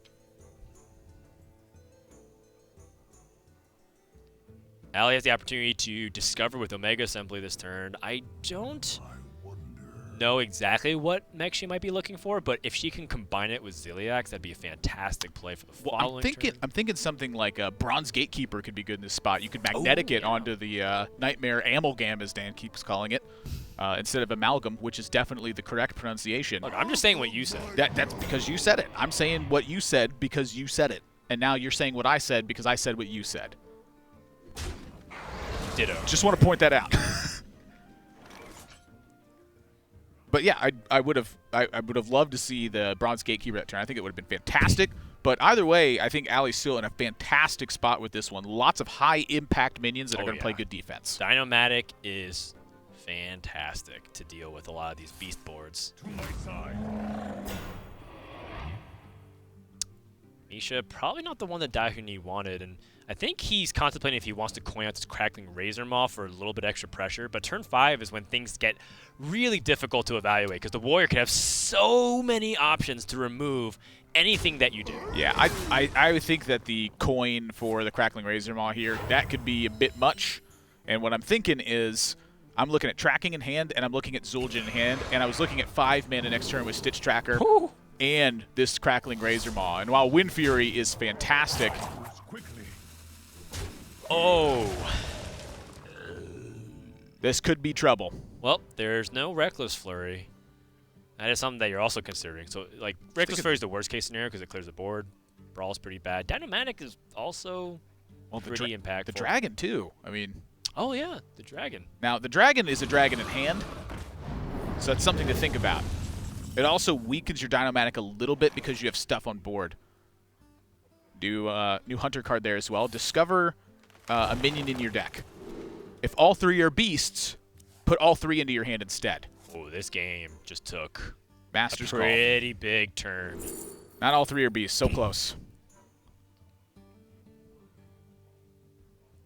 Allie has the opportunity to discover with Omega Assembly this turn. I don't know exactly what mech she might be looking for, but if she can combine it with Ziliax, that'd be a fantastic play for the following turn. I'm thinking something like a Bronze Gatekeeper could be good in this spot. You could magnetic it onto the Nightmare Amalgam, as Dan keeps calling it, instead of Amalgam, which is definitely the correct pronunciation. Look, I'm just saying what you said. That's because you said it. I'm saying what you said because you said it. And now you're saying what I said because I said what you said. Ditto. Just want to point that out. But yeah, I would have loved to see the Bronze Gatekeeper that turn. I think it would have been fantastic. But either way, I think Allie's still in a fantastic spot with this one. Lots of high impact minions that are going to play good defense. Dynomatic is fantastic to deal with a lot of these beast boards. To my side. Misha, probably not the one that DdaHyoNi wanted, and I think he's contemplating if he wants to coin out this Crackling Razor Maw for a little bit extra pressure, but turn 5 is when things get really difficult to evaluate, because the Warrior can have so many options to remove anything that you do. Yeah, I would think that the coin for the Crackling Razor Maw here, that could be a bit much, and what I'm thinking is I'm looking at Tracking in hand, and I'm looking at Zul'jin in hand, and I was looking at 5 mana next turn with Stitch Tracker. Ooh. And this Crackling Razor Maw. And while Wind Fury is fantastic... Oh. This could be trouble. Well, there's no Reckless Flurry. That is something that you're also considering. So, like, Reckless Flurry is the worst case scenario because it clears the board. Brawl's pretty bad. Dynomatic is also pretty impactful. The Dragon, too. I mean... Oh, yeah. The Dragon. Now, the Dragon is a dragon in hand. So that's something to think about. It also weakens your Dynomatic a little bit because you have stuff on board. New Hunter card there as well. Discover a minion in your deck. If all 3 are beasts, put all 3 into your hand instead. Oh, this game just took Master's a pretty big turn. Not all 3 are beasts. So close.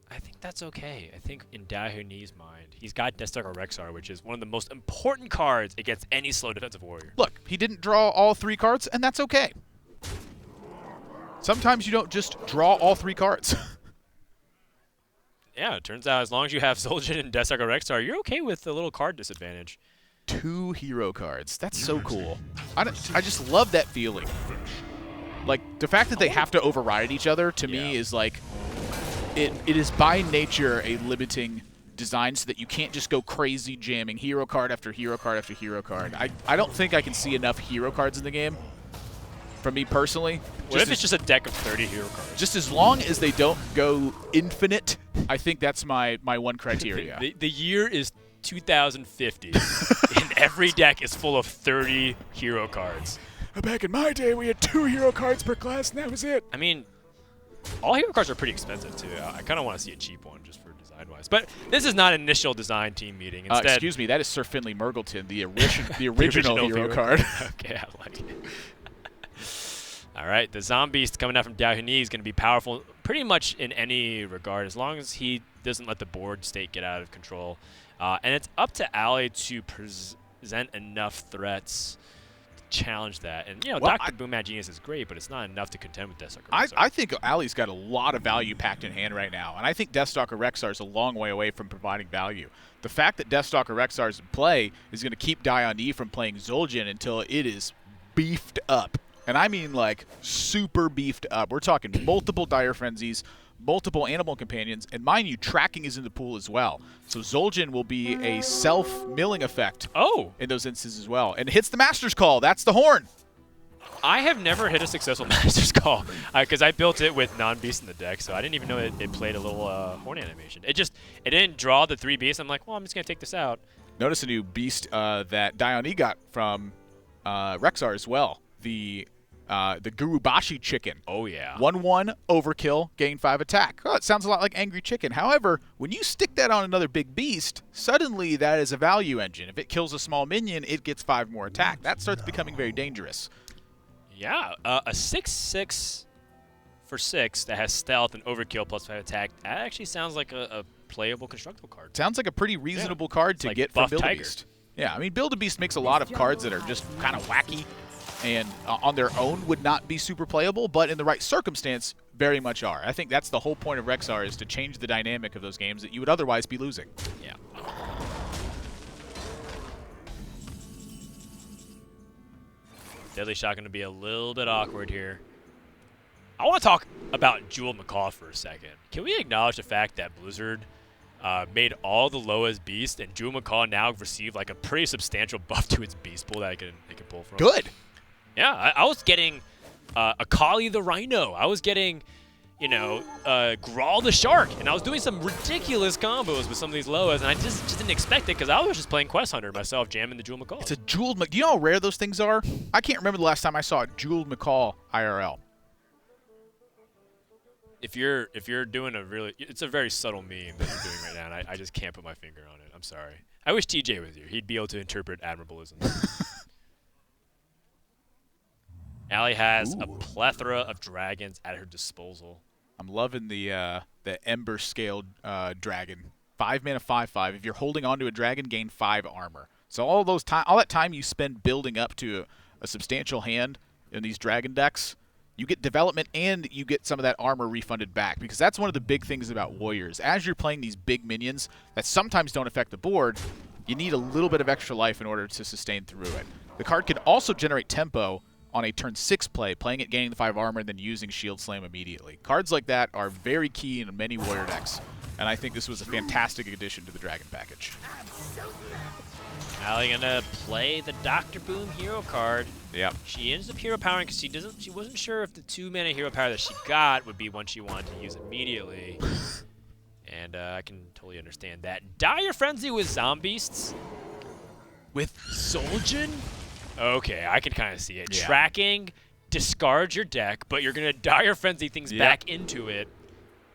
I think that's okay. I think in DdaHyoNi's mind, he's got Deathstalker Rexar, which is one of the most important cards against any slow defensive warrior. Look, he didn't draw all 3 cards, and that's okay. Sometimes you don't just draw all 3 cards. Yeah, it turns out as long as you have Zul'jin and Deathstalker Rexar, you're okay with the little card disadvantage. 2 hero cards. That's so cool. I just love that feeling. Like, the fact that they have to override each other, to me, is like... It is by nature a limiting design so that you can't just go crazy jamming hero card after hero card after hero card. I don't think I can see enough hero cards in the game, for me personally. What if it's just a deck of 30 hero cards? Just as long as they don't go infinite, I think that's my one criteria. The year is 2050, and every deck is full of 30 hero cards. Back in my day, we had 2 hero cards per class, and that was it. I mean, all hero cards are pretty expensive, too. I kind of want to see a cheap one just for design-wise. But this is not an initial design team meeting. Instead, excuse me, that is Sir Finley Murgleton, the original hero card. Okay, I like it. All right, the Zombeast coming out from DdaHyoNi is going to be powerful pretty much in any regard, as long as he doesn't let the board state get out of control. And it's up to Allie to present enough threats to challenge that. And, you know, Well, Dr. Boom Mad Genius is great, but it's not enough to contend with Deathstalker Rexar. I think Allie's got a lot of value packed in hand right now, and I think Deathstalker Rexar is a long way away from providing value. The fact that Deathstalker Rexar is in play is going to keep DdaHyoNi from playing Zul'jin until it is beefed up. And I mean, like, super beefed up. We're talking multiple Dire Frenzies, multiple animal companions, and mind you, tracking is in the pool as well. So Zul'jin will be a self-milling effect in those instances as well. And it hits the Master's Call. That's the horn. I have never hit a successful Master's Call because I built it with non-beast in the deck, so I didn't even know it played a little horn animation. It didn't draw the 3 beasts. I'm like, well, I'm just going to take this out. Notice a new beast that DdaHyoNi got from Rexar as well. The Gurubashi chicken. Oh, yeah. 1/1, overkill, gain 5 attack. Oh, it sounds a lot like Angry Chicken. However, when you stick that on another big beast, suddenly that is a value engine. If it kills a small minion, it gets 5 more attack. That starts becoming very dangerous. Yeah, a 6/6 for 6 that has stealth and overkill plus 5 attack. That actually sounds like a playable constructible card. Sounds like a pretty reasonable card to get from Build-A-Beast. Yeah, I mean, Build-A-Beast makes a lot of cards that are just kind of wacky and on their own would not be super playable, but in the right circumstance, very much are. I think that's the whole point of Rexar, is to change the dynamic of those games that you would otherwise be losing. Yeah. Deadly Shot going to be a little bit awkward here. I want to talk about Jeweled Macaw for a second. Can we acknowledge the fact that Blizzard made all the lowest beast, and Jeweled Macaw now received like a pretty substantial buff to its beast pool that it can pull from? Good. Yeah, I was getting Akali the Rhino. I was getting, you know, Grawl the Shark, and I was doing some ridiculous combos with some of these lows, and I just didn't expect it because I was just playing Quest Hunter myself, jamming the Jeweled Macaw. It's a Jeweled Macaw. Do you know how rare those things are? I can't remember the last time I saw a Jeweled Macaw IRL. If you're doing it's a very subtle meme that you're doing right now, and I just can't put my finger on it. I'm sorry. I wish TJ was here. He'd be able to interpret admirableism. Allie has a plethora of dragons at her disposal. I'm loving the Ember scaled dragon. 5 mana, 5/5. If you're holding onto a dragon, gain 5 armor. So all that time you spend building up to a substantial hand in these dragon decks, you get development and you get some of that armor refunded back, because that's one of the big things about warriors. As you're playing these big minions that sometimes don't affect the board, you need a little bit of extra life in order to sustain through it. The card can also generate tempo on a turn 6 play, playing it, gaining the 5 armor, and then using Shield Slam immediately. Cards like that are very key in many warrior decks, and I think this was a fantastic addition to the dragon package. Allie gonna play the Dr. Boom hero card. Yep. She ends up hero powering because she wasn't sure if the 2 mana hero power that she got would be one she wanted to use immediately. And I can totally understand that. Dire Frenzy with Zombeasts. with Zul'jin? Okay, I can kind of see it. Yeah. Tracking, discard your deck, but you're going to Dire Frenzy things back into it.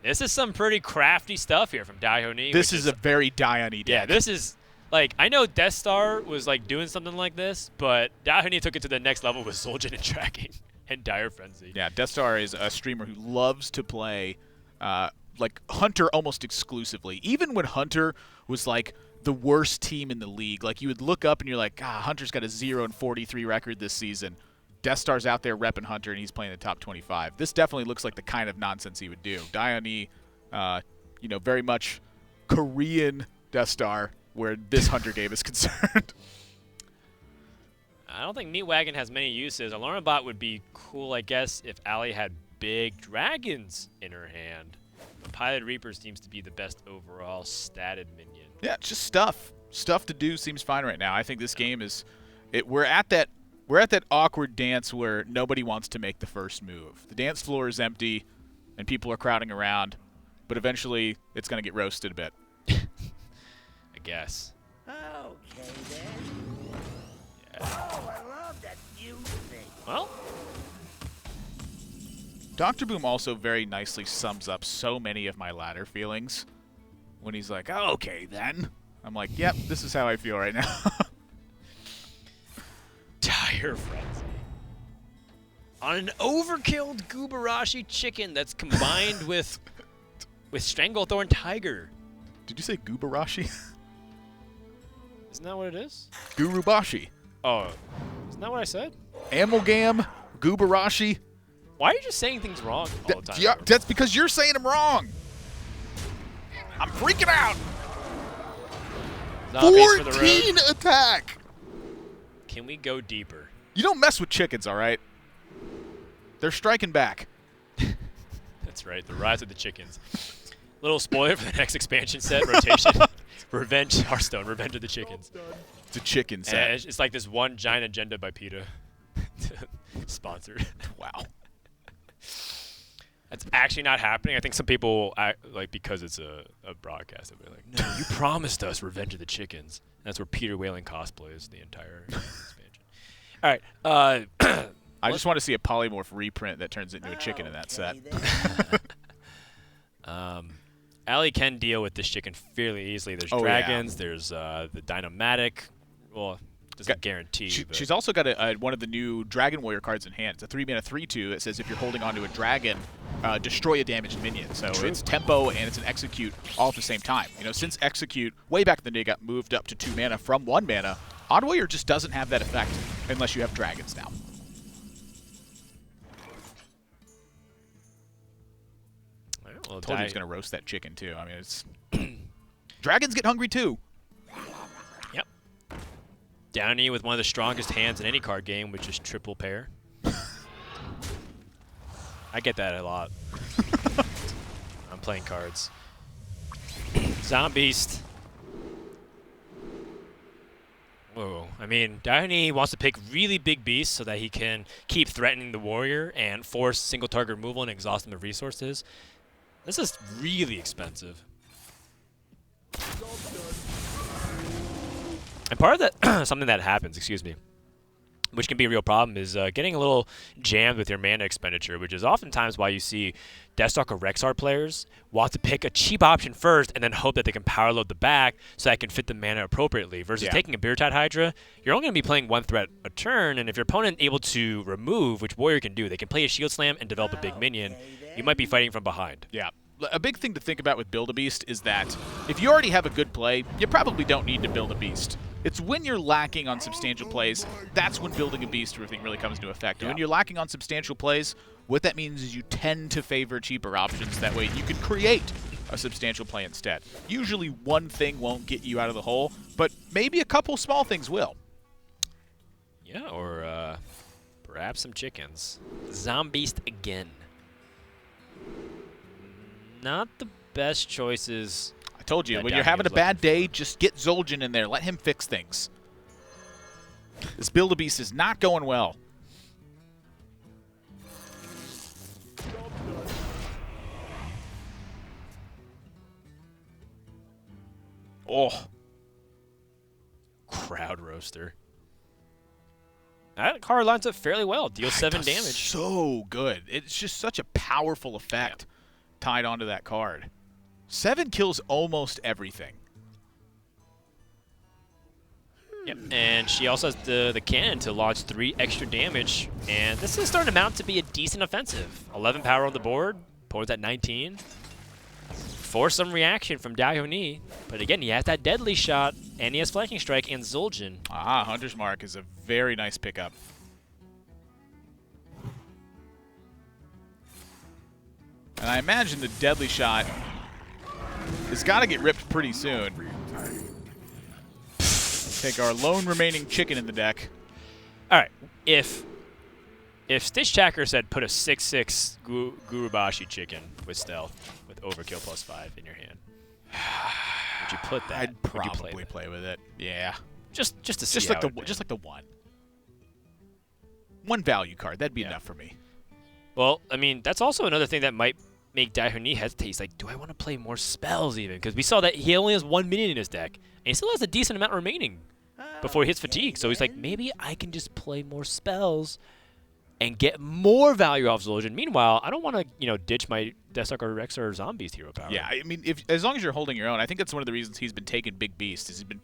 This is some pretty crafty stuff here from DdaHyoNi. This is a very DdaHyoNi deck. Yeah, this is, like, I know Death Star was, like, doing something like this, but DdaHyoNi took it to the next level with Zul'jin and tracking and Dire Frenzy. Yeah, Death Star is a streamer who loves to play, like, Hunter almost exclusively. Even when Hunter was, like, the worst team in the league. Like, you would look up and you're like, Hunter's got a 0-43 record this season. Death Star's out there repping Hunter, and he's playing the top 25. This definitely looks like the kind of nonsense he would do. DdaHyoNi, you know, very much Korean Death Star, where this Hunter game is concerned. I don't think Meat Wagon has many uses. Alarm Bot would be cool, I guess, if Allie had big dragons in her hand. But Pilot Reaper seems to be the best overall statted minion. Yeah, it's just stuff. Stuff to do seems fine right now. I think this game is we're at that awkward dance where nobody wants to make the first move. The dance floor is empty and people are crowding around, but eventually it's going to get roasted a bit. I guess. Okay then. Yeah. Oh, I love that music. Well, Dr. Boom also very nicely sums up so many of my ladder feelings when he's like, oh, okay then. I'm like, yep, this is how I feel right now. Dire Frenzy. On an overkilled Gubarashi chicken that's combined with Stranglethorn Tiger. Did you say Gubarashi? Isn't that what it is? Gurubashi. Oh, isn't that what I said? Amalgam, Gubarashi. Why are you just saying things wrong all the time? Yeah, that's because you're saying them wrong. I'm freaking out. Zombies for the road. 14 attack. Can we go deeper? You don't mess with chickens, all right? They're striking back. That's right, the rise of the chickens. Little spoiler for the next expansion set, rotation. Revenge, Hearthstone, Revenge of the Chickens. It's a chicken set. It's like this one giant agenda by PETA. Sponsored. Wow. That's actually not happening. I think some people, like, because it's a broadcast, they'll be like, no, you promised us Revenge of the Chickens. And that's where Peter Whaling cosplays the entire expansion. All right. I just want to see a polymorph reprint that turns into a chicken in that set. Allie can deal with this chicken fairly easily. There's dragons. Yeah. There's the Dynamatic. Well, doesn't guarantee. She's also got one of the new Dragon Warrior cards in hand. It's a 3-mana 3/2 that says if you're holding onto a dragon, destroy a damaged minion. So it's tempo and it's an execute all at the same time. You know, since execute way back in the day got moved up to 2 mana from 1 mana, Odd Warrior just doesn't have that effect unless you have dragons now. Well, I told you he's going to roast that chicken too. I mean, it's dragons get hungry too. Yep. DdaHyoNi with one of the strongest hands in any card game, which is triple pair. I get that a lot. I'm playing cards. Zombeast. Whoa. I mean, DdaHyoNi wants to pick really big beasts so that he can keep threatening the warrior and force single target removal and exhaust him of resources. This is really expensive. And part of that, something that happens, excuse me, which can be a real problem, is getting a little jammed with your mana expenditure, which is oftentimes why you see Deathstalker Rexar players want to pick a cheap option first and then hope that they can power load the back so that it can fit the mana appropriately. Versus taking a Beertide Hydra, you're only going to be playing one threat a turn, and if your opponent able to remove, which Warrior can do, they can play a Shield Slam and develop a big minion, you might be fighting from behind. Yeah. A big thing to think about with Build-A-Beast is that if you already have a good play, you probably don't need to build a beast. It's when you're lacking on substantial plays, that's when building a beast really comes into effect. And when you're lacking on substantial plays, what that means is you tend to favor cheaper options. That way you can create a substantial play instead. Usually one thing won't get you out of the hole, but maybe a couple small things will. Yeah, or perhaps some chickens. Zombeast again. Not the best choices. I told you, when you're having a bad day, just get Zul'jin in there. Let him fix things. This Build-A-Beast is not going well. Oh. Crowd Cloud Roaster. That card lines up fairly well. Deals 7 damage. So good. It's just such a powerful effect tied onto that card. 7 kills almost everything. Yep, and she also has the cannon to launch 3 extra damage, and this is starting to mount to be a decent offensive. 11 power on the board, opponent's at 19. Force some reaction from DdaHyoNi, but again, he has that deadly shot, and he has Flanking Strike and Zul'jin. Ah, Hunter's Mark is a very nice pickup. And I imagine the deadly shot has got to get ripped pretty soon. Take our lone remaining chicken in the deck. All right, if Stitch Tracker said put a 6/6 Gurubashi chicken with stealth with overkill +5 in your hand, would you put that? I'd probably play with it. Yeah. Just to see how just like the one value card. That'd be enough for me. Well, I mean, that's also another thing that might make DdaHyoNi hesitate. He's like, do I want to play more spells even? Because we saw that he only has 1 minion in his deck, and he still has a decent amount remaining before he hits fatigue. So he's like, maybe I can just play more spells and get more value off Zul'jin. Meanwhile, I don't want to, ditch my Deathstalker Rex or Zombies hero power. Yeah, I mean, as long as you're holding your own, I think that's one of the reasons he's been taking big beasts. Is he's been,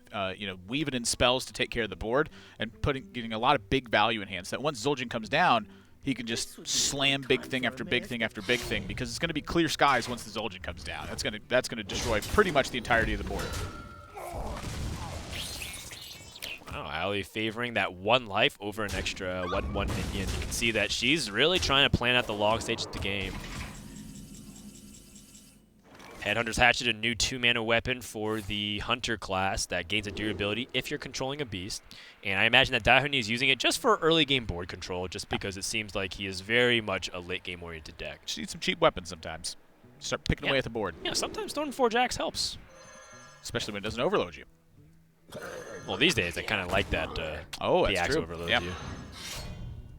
weaving in spells to take care of the board and getting a lot of big value in hand. So that once Zul'jin comes down, he can just slam big thing after big thing after big thing because it's going to be clear skies once the Zul'jin comes down. That's gonna destroy pretty much the entirety of the board. Wow, Allie favoring that 1 life over an extra 1/1 minion. You can see that she's really trying to plan out the long stage of the game. Headhunter's Hatchet, a new 2-mana weapon for the Hunter class that gains a durability if you're controlling a beast. And I imagine that DdaHyoNi is using it just for early game board control, just because it seems like he is very much a late game oriented deck. Just need some cheap weapons sometimes. Start picking away at the board. Yeah, sometimes Stormforge Axe helps. Especially when it doesn't overload you. Well, these days I kind of like that the that's axe true. overloads Yep. you.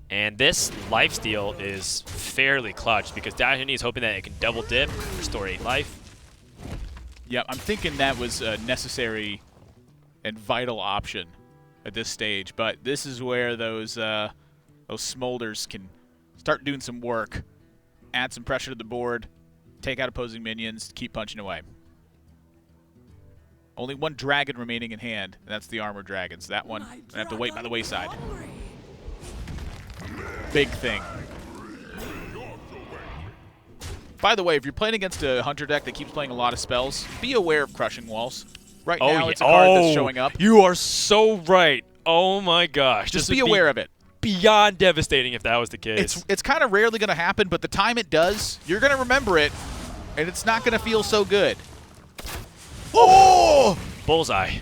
And this lifesteal is fairly clutch because DdaHyoNi is hoping that it can double dip, restore 8 life. Yeah, I'm thinking that was a necessary and vital option at this stage, but this is where those smolders can start doing some work, add some pressure to the board, take out opposing minions, keep punching away. Only 1 dragon remaining in hand, and that's the armored dragon. So that one, I have to wait by the wayside. Big thing. By the way, if you're playing against a Hunter deck that keeps playing a lot of spells, be aware of Crushing Walls. Right now, it's a card that's showing up. You are so right. Oh my gosh. Just be aware of it. Beyond devastating if that was the case. It's kind of rarely going to happen, but the time it does, you're going to remember it, and it's not going to feel so good. Oh! Bullseye.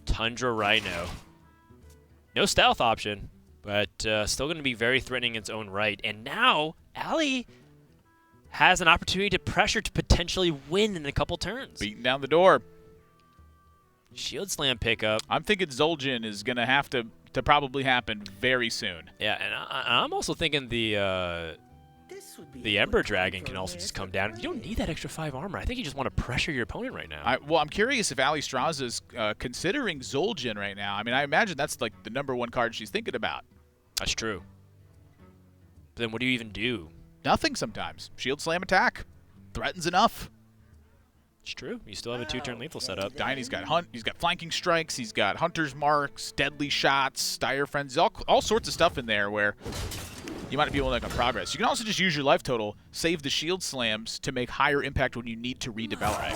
Tundra Rhino. No stealth option, but still going to be very threatening in its own right. And now, Allie has an opportunity to pressure to potentially win in a couple turns. Beating down the door. Shield Slam pickup. I'm thinking Zul'jin is going to have to probably happen very soon. Yeah, and I'm also thinking the Ember Dragon can also just come down. You don't need that extra 5 armor. I think you just want to pressure your opponent right now. I'm curious if Alliestrasza is considering Zul'jin right now. I mean, I imagine that's like the #1 card she's thinking about. That's true. But then what do you even do? Nothing sometimes. Shield Slam attack. Threatens enough. It's true. You still have a 2-turn lethal setup. DdaHyoNi's got he's got flanking strikes, he's got Hunter's Marks, deadly shots, dire frenzy, all sorts of stuff in there where you might be able to make a progress. You can also just use your life total, save the shield slams to make higher impact when you need to redevelop.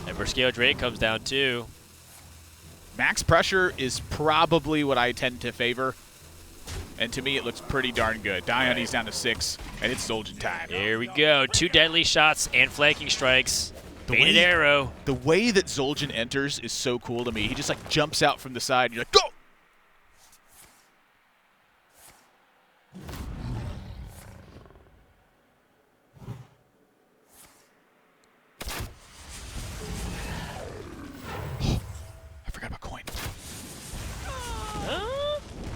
Ember Scale Drake comes down too. Max pressure is probably what I tend to favor. And to me, it looks pretty darn good. DdaHyoNi's down to 6, and it's Zul'jin time. Here we go. 2 deadly shots and flanking strikes. Baited arrow. The way that Zul'jin enters is so cool to me. He just like jumps out from the side. And you're like, go! I forgot about coin.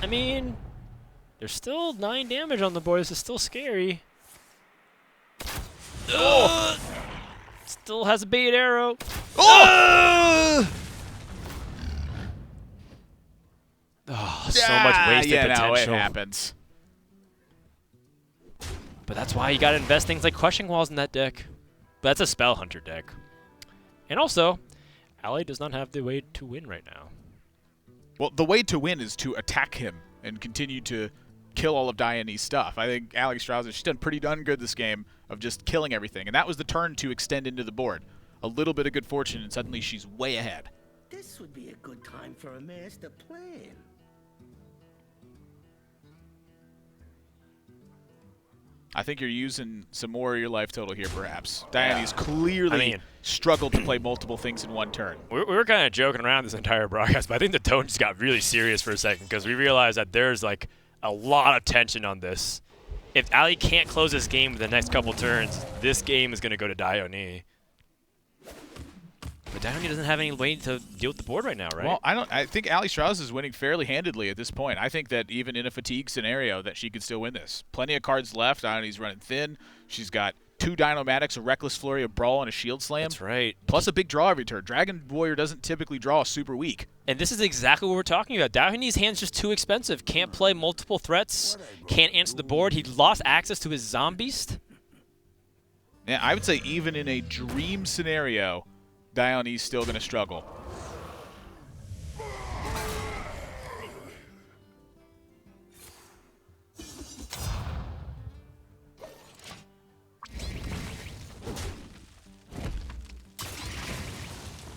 I mean, there's still 9 damage on the board. This is still scary. Still has a bait arrow. Oh! So much wasted potential. No, it happens. But that's why you got to invest things like Crushing Walls in that deck. But that's a Spell Hunter deck. And also, Allie does not have the way to win right now. Well, the way to win is to attack him and continue to kill all of DdaHyoNi's stuff. I think Alliestrasza, she's done pretty darn good this game of just killing everything. And that was the turn to extend into the board. A little bit of good fortune, and suddenly she's way ahead. This would be a good time for a master plan. I think you're using some more of your life total here, perhaps. DdaHyoNi's clearly struggled to play multiple things in one turn. We were kind of joking around this entire broadcast, but I think the tone just got really serious for a second because we realized that there's like a lot of tension on this. If Allie can't close this game in the next couple turns, this game is going to go to DdaHyoNi. But DdaHyoNi doesn't have any way to deal with the board right now, right? Well, I think Alliestrasza is winning fairly handedly at this point. I think that even in a fatigue scenario that she could still win this. Plenty of cards left. DdaHyoNi's running thin. She's got 2 Dynamatics, a Reckless Flurry, a Brawl, and a Shield Slam. That's right. Plus a big draw every turn. Dragon Warrior doesn't typically draw super weak. And this is exactly what we're talking about. DdaHyoNi's hand's just too expensive. Can't play multiple threats. Can't answer the board. He lost access to his Zombiest. Yeah, I would say even in a dream scenario, DdaHyoNi's still going to struggle.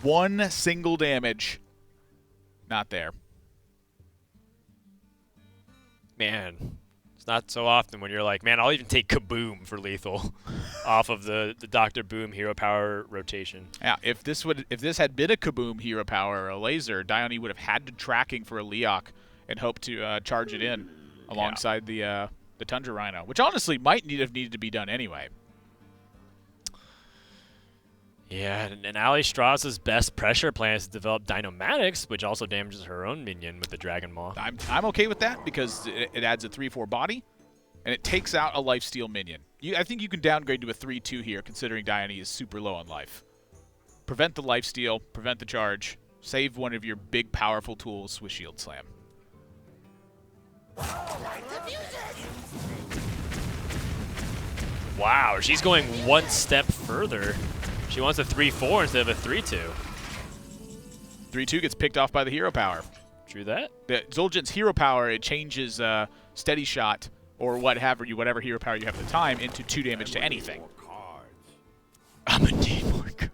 One single damage. Not there. Man, it's not so often when you're like, man, I'll even take Kaboom for lethal off of the Dr. Boom Hero Power rotation. Yeah, if this had been a Kaboom Hero Power or a laser, DdaHyoNi would have had to tracking for a Leok and hope to charge it in alongside the Tundra Rhino, which honestly might have needed to be done anyway. Yeah, and Alliestrasza's best pressure plan is to develop Dynamatics, which also damages her own minion with the Dragon Maw. I'm okay with that because it adds a 3/4 body, and it takes out a lifesteal minion. I think you can downgrade to a 3/2 here, considering DdaHyoNi is super low on life. Prevent the lifesteal, prevent the charge, save one of your big powerful tools with Shield Slam. Wow, she's going one step further. She wants a 3/4 instead of a 3/2. 3/2 gets picked off by the Hero Power. True that. The Zul'jin's Hero Power, it changes Steady Shot or whatever Hero Power you have at the time into 2 damage to anything. I'm gonna need more cards.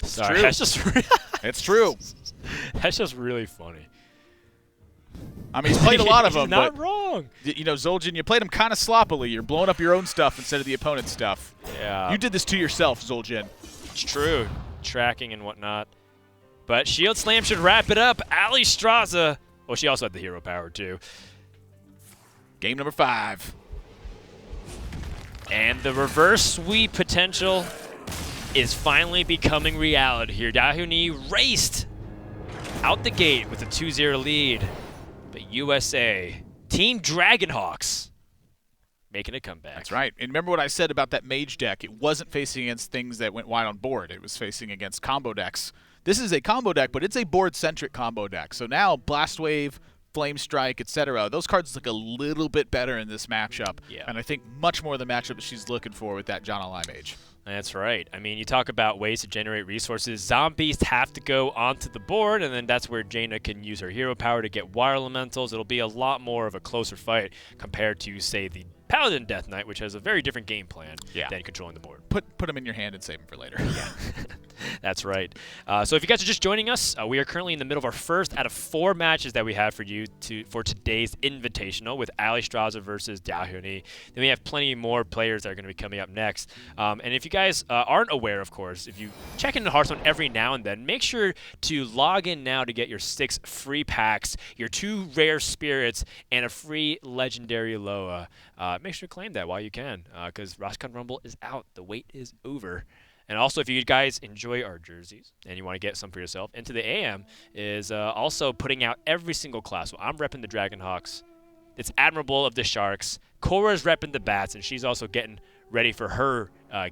Sorry, true. that's just It's true. That's just really funny. I mean, he's played a lot of them, He's not but wrong. You know, Zul'jin, you played him kind of sloppily. You're blowing up your own stuff instead of the opponent's stuff. Yeah. You did this to yourself, Zul'jin. It's true. Tracking and whatnot. But Shield Slam should wrap it up. Alliestrasza. Well, she also had the Hero Power, too. Game number 5. And the reverse sweep potential is finally becoming reality here. DdaHyoNi raced out the gate with a 2-0 lead. But USA, Team Dragonhawks, making a comeback. That's right. And remember what I said about that mage deck. It wasn't facing against things that went wide on board. It was facing against combo decks. This is a combo deck, but it's a board-centric combo deck. So now Blast Wave, Flame Strike, etc. Those cards look a little bit better in this matchup. Yeah. And I think much more the matchup that she's looking for with that Jan'alai Mage. That's right. I mean, you talk about ways to generate resources. Zombies have to go onto the board, and then that's where Jaina can use her hero power to get Water Elementals. It'll be a lot more of a closer fight compared to, say, the Paladin Death Knight, which has a very different game plan than controlling the board. Put them in your hand and save them for later. Yeah, that's right. So if you guys are just joining us, we are currently in the middle of our first out of 4 matches that we have for you for today's Invitational with Alliestrasza versus DdaHyoNi. Then we have plenty more players that are going to be coming up next. And if you guys aren't aware, of course, if you check into Hearthstone every now and then, make sure to log in now to get your 6 free packs, your 2 rare spirits, and a free legendary Loa. Make sure to claim that while you can, because Rastakhan Rumble is out. The wait is over. And also, if you guys enjoy our jerseys and you want to get some for yourself, Into the AM is also putting out every single class. So I'm repping the Dragonhawks It's admirable of the Sharks. Cora's repping the bats, and she's also getting ready for her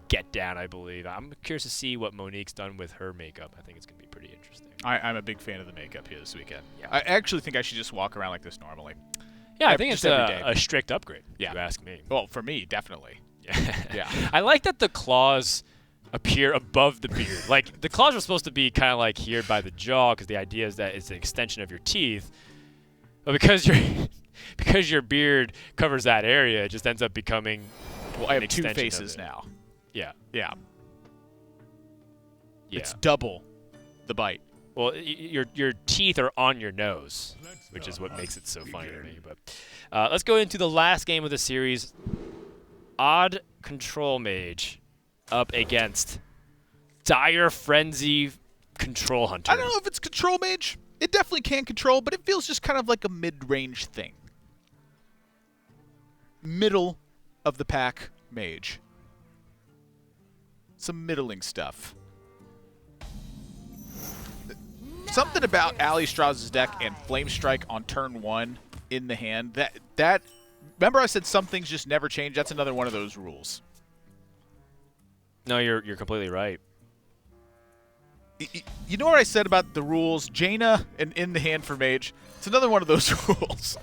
get down, I believe. I'm curious to see what Monique's done with her makeup. I think it's going to be pretty interesting. I'm a big fan of the makeup here this weekend. Yeah. I actually think I should just walk around like this normally. Yeah, I think it's every day. a strict upgrade, Yeah. if you ask me. Well, for me, definitely. Yeah. I like that the claws appear above the beard. Like, the claws are supposed to be kind of like here by the jaw, because the idea is that it's an extension of your teeth. But because your beard covers that area, it just ends up becoming I have an two extension of faces it. now. Yeah. Yeah. Yeah. It's double the bite. Well, your teeth are on your nose, which is what makes it so funny to me. But let's go into the last game of the series. Odd Control Mage up against Dire Frenzy Control Hunter. I don't know if it's Control Mage. It definitely can control, but it feels just kind of like a mid-range thing. Middle of the pack mage. Some middling stuff. Something about Alliestrasza's deck and Flame Strike on turn 1 in the hand. That remember I said some things just never change? That's another one of those rules. No, you're completely right. You know what I said about the rules? Jaina and in the hand for mage. It's another one of those rules.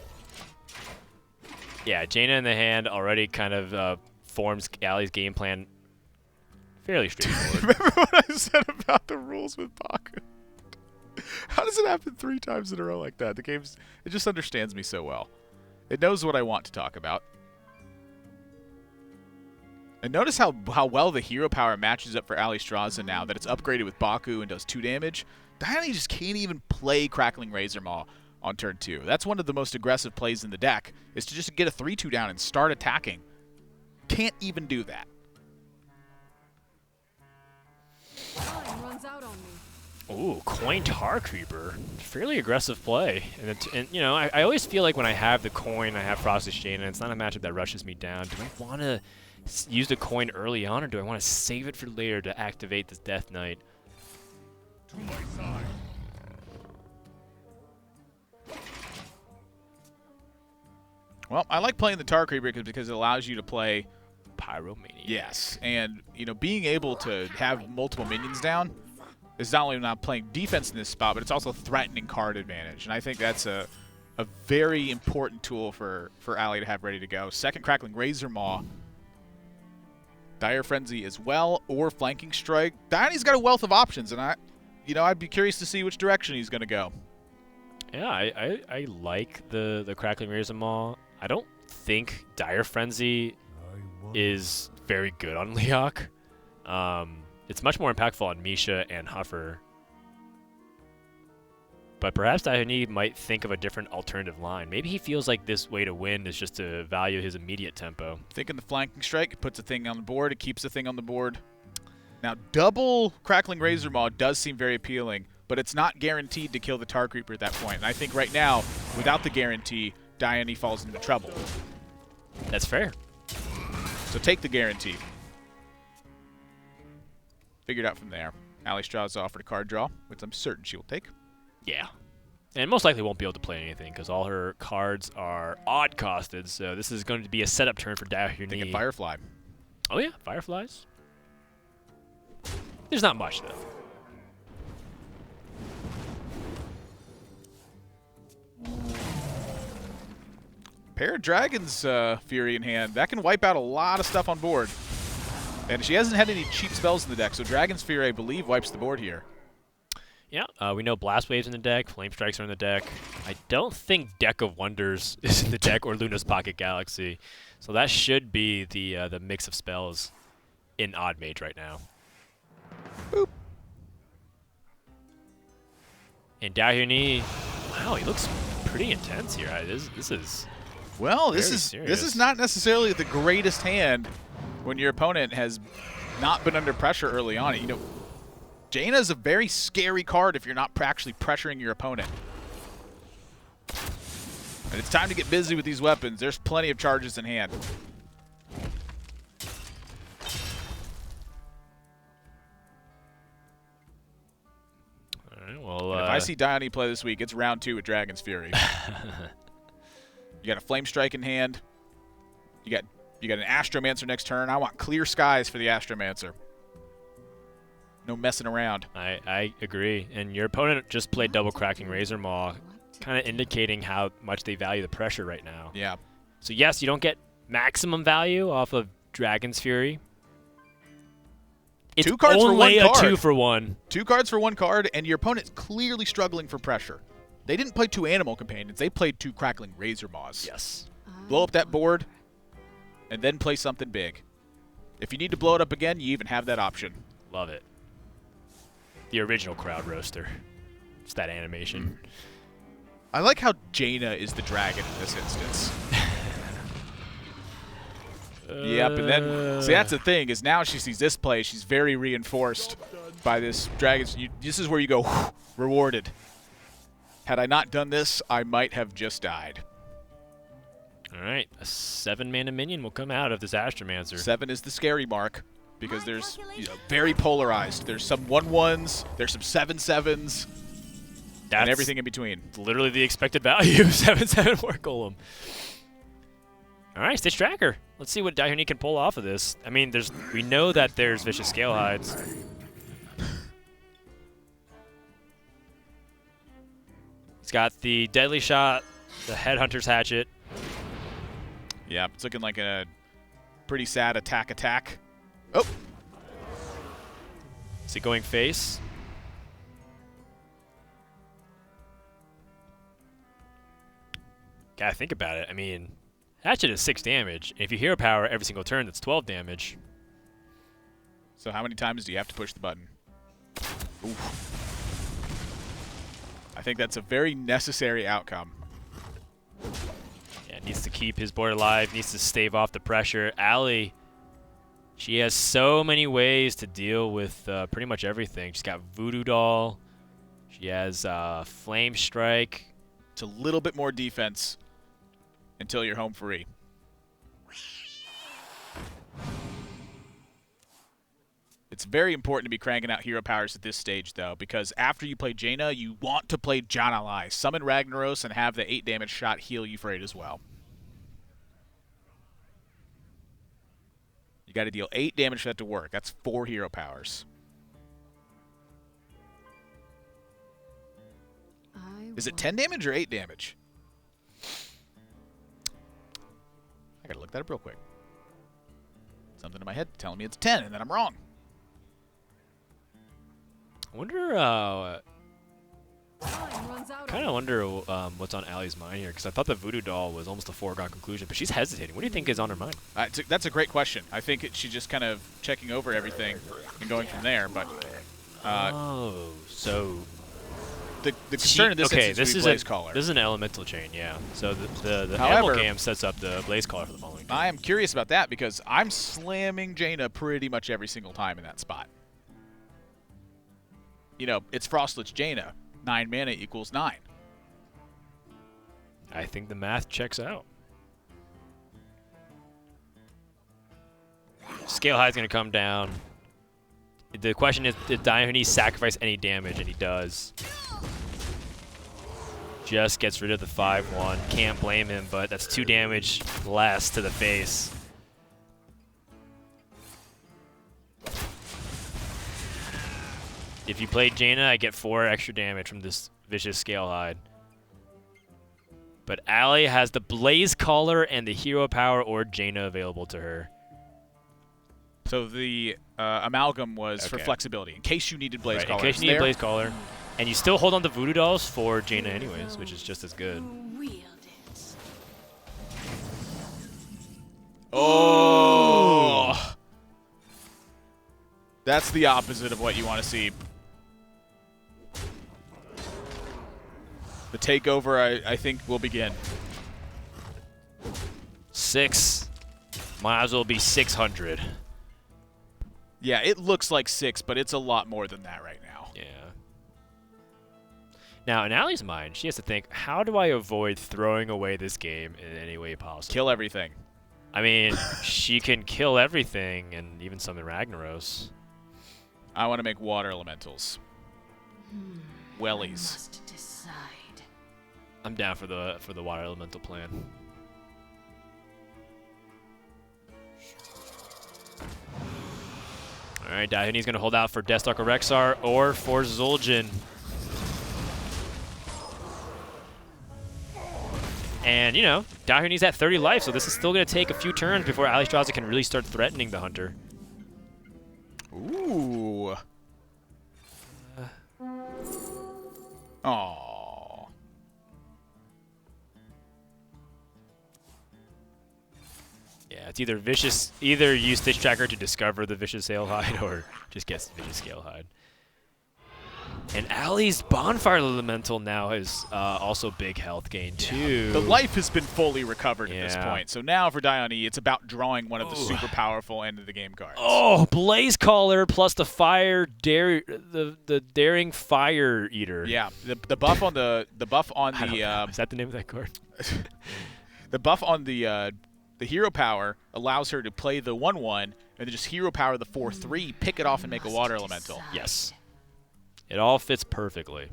Yeah, Jaina in the hand already kind of forms Allie's game plan fairly straightforward. Remember what I said about the rules with Baku? How does it happen 3 times in a row like that? The game's it just understands me so well. It knows what I want to talk about. And notice how well the hero power matches up for Alliestrasza now that it's upgraded with Baku and does 2 damage. DdaHyoNi just can't even play Crackling Razor Maw on turn 2. That's one of the most aggressive plays in the deck, is to just get a 3-2 down and start attacking. Can't even do that. Time runs out on me. Ooh, Coin Tar Creeper. Fairly aggressive play. And you know, I always feel like when I have the coin, I have Frosty Shane, and it's not a matchup that rushes me down. Do I want to use the coin early on, or do I want to save it for later to activate this Death Knight? To my side. Well, I like playing the Tar Creeper because it allows you to play Pyromania. Yes, and you know, being able to have multiple minions down is not only not playing defense in this spot, but it's also threatening card advantage. And I think that's a very important tool for Allie to have ready to go. Second Crackling Razor Maw. Dire Frenzy as well, or Flanking Strike. DdaHyoNi's got a wealth of options, and I'd be curious to see which direction he's going to go. Yeah, I like the Crackling Razor Maw. I don't think Dire Frenzy is very good on Leok. It's much more impactful on Misha and Huffer. But perhaps DdaHyoNi might think of a different alternative line. Maybe he feels like this way to win is just to value his immediate tempo. Thinking the Flanking Strike, it puts a thing on the board, it keeps the thing on the board. Now, double Crackling Razor Maw does seem very appealing, but it's not guaranteed to kill the Tar Creeper at that point. And I think right now, without the guarantee, DdaHyoNi falls into trouble. That's fair. So take the guarantee. Figured out from there. Alliestrasza offered a card draw, which I'm certain she will take. Yeah. And most likely won't be able to play anything because all her cards are odd costed, so this is going to be a setup turn for DdaHyoNi. Thinking Firefly. Oh yeah, Fireflies. There's not much though. Pair of Dragon's Fury in hand. That can wipe out a lot of stuff on board. And she hasn't had any cheap spells in the deck, so Dragon's Fury, I believe, wipes the board here. Yeah, we know Blast Wave's in the deck, Flame Strikes are in the deck. I don't think Deck of Wonders is in the deck, or Luna's Pocket Galaxy. So that should be the mix of spells in Odd Mage right now. Boop. And DdaHyoNi, wow, he looks pretty intense here. This is Well, this serious. is not necessarily the greatest hand when your opponent has not been under pressure early on. You know, Jaina is a very scary card if you're not actually pressuring your opponent. And it's time to get busy with these weapons. There's plenty of charges in hand. All right, well, And if I see DdaHyoNi play this week, it's round 2 with Dragon's Fury. You got a Flame Strike in hand. You got an Astromancer next turn. I want clear skies for the Astromancer. No messing around. I agree. And your opponent just played double cracking Razor Maw, kind of indicating how much they value the pressure right now. Yeah. So yes, you don't get maximum value off of Dragon's Fury. It's 2 cards for 1 only card. a 2 for 1. 2 cards for 1 card, and your opponent's clearly struggling for pressure. They didn't play 2 Animal Companions. They played 2 Crackling Razor Maws. Yes. Blow up that board, and then play something big. If you need to blow it up again, you even have that option. Love it. The original Crowd Roaster. It's that animation. I like how Jaina is the dragon in this instance. Yep, and then, see, that's the thing, is now she sees this play, she's very reinforced by this dragon. This is where you go, rewarded. Had I not done this, I might have just died. All right, a 7-mana minion will come out of this Astromancer. 7 is the scary mark, because there's very polarized. There's some 1/1s, there's some 7/7s, and everything in between. Literally the expected value of 7/7 War Golem. All right, Stitch Tracker. Let's see what DdaHyoNi can pull off of this. I mean, we know that there's Vicious Scale Hides. He's got the Deadly Shot, the Headhunter's Hatchet. Yeah, it's looking like a pretty sad attack. Oh! Is he going face? Gotta think about it. I mean, Hatchet is 6 damage. If you hero power every single turn, that's 12 damage. So how many times do you have to push the button? Oof. I think that's a very necessary outcome. Yeah, needs to keep his board alive, needs to stave off the pressure. Allie, she has so many ways to deal with pretty much everything. She's got Voodoo Doll. She has Flame Strike. It's a little bit more defense until you're home free. It's very important to be cranking out hero powers at this stage, though, because after you play Jaina, you want to play Jan'alai, summon Ragnaros, and have the 8 damage shot heal you for 8 as well. You got to deal 8 damage for that to work. That's 4 hero powers. Is it 10 damage or 8 damage? I got to look that up real quick. Something in my head telling me it's 10, and then I'm wrong. I wonder, kind of wonder what's on Allie's mind here, because I thought the Voodoo Doll was almost a foregone conclusion, but she's hesitating. What do you think is on her mind? That's a great question. I think she's just kind of checking over everything and going from there. But so the concern in this instance is Blaze Caller. This is an elemental chain, yeah. So the However, Animal Game sets up the Blaze Caller for the following turn. I am curious about that because I'm slamming Jaina pretty much every single time in that spot. You know, it's Frostlich Jaina. 9 mana equals 9. I think the math checks out. Scale Hide's going to come down. The question is, did DdaHyoNi sacrifice any damage? And he does. Just gets rid of the 5/1. Can't blame him, but that's 2 damage less to the face. If you play Jaina, I get 4 extra damage from this Vicious Scale Hide. But Allie has the Blaze Caller and the Hero Power or Jaina available to her. So the Amalgam was for flexibility, in case you needed Blaze Caller. In case you need Blaze Caller. And you still hold on to Voodoo Dolls for Jaina anyways, which is just as good. Oh! That's the opposite of what you want to see. The takeover, I think, will begin. 6. Might as well be 600. Yeah, it looks like 6, but it's a lot more than that right now. Yeah. Now, in Allie's mind, she has to think, how do I avoid throwing away this game in any way possible? Kill everything. I mean, she can kill everything and even summon Ragnaros. I want to make water elementals. Wellies. I'm down for the water elemental plan. All right, DdaHyoNi's going to hold out for Deathstalker Rexar or for Zul'jin. And, you know, DdaHyoNi's at 30 life, so this is still going to take a few turns before Alliestrasza can really start threatening the Hunter. Ooh. Aww. Yeah, it's either use Stitch Tracker to discover the Vicious Sailhide or just get Vicious Scalehide. And Allie's Bonfire Elemental now has also big health gain, too. The life has been fully recovered at this point. So now for DdaHyoNi, it's about drawing one of the super powerful end of the game cards. Oh, Blaze Caller plus the the Daring Fire Eater. Yeah, the buff on the is that the name of that card? The buff on the hero power allows her to play the 1/1 and then just hero power the 4/3, pick it off and make a water elemental. Yes. It all fits perfectly.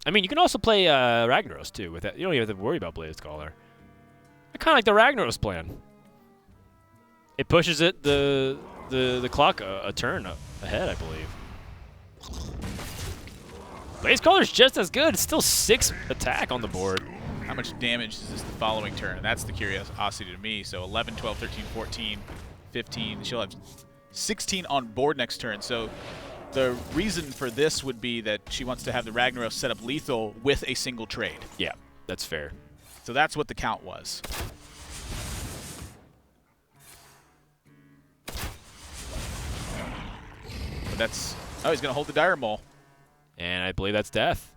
I mean, you can also play Ragnaros, too. With that. You don't even have to worry about Blaze Caller. I kind of like the Ragnaros plan. It pushes it the clock a turn ahead, I believe. Blaze Caller's just as good. It's still 6 attack on the board. How much damage is this the following turn? That's the curiosity to me. So 11, 12, 13, 14, 15. She'll have 16 on board next turn. So the reason for this would be that she wants to have the Ragnaros set up lethal with a single trade. Yeah, that's fair. So that's what the count was. But that's... Oh, he's going to hold the Dire Mole. And I believe that's death.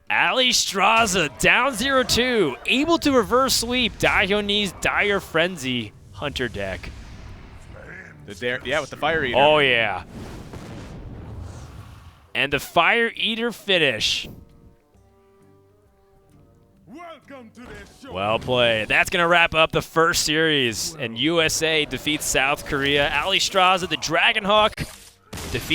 Alliestrasza down 0-2. Able to reverse sweep DdaHyoNi's Dire Frenzy Hunter deck. Yeah, with the Fire Eater. Oh, yeah. And the Fire Eater finish. Welcome to the show. Well played. That's going to wrap up the first series. And USA defeats South Korea. Alliestrasza, the Dragonhawk, defeats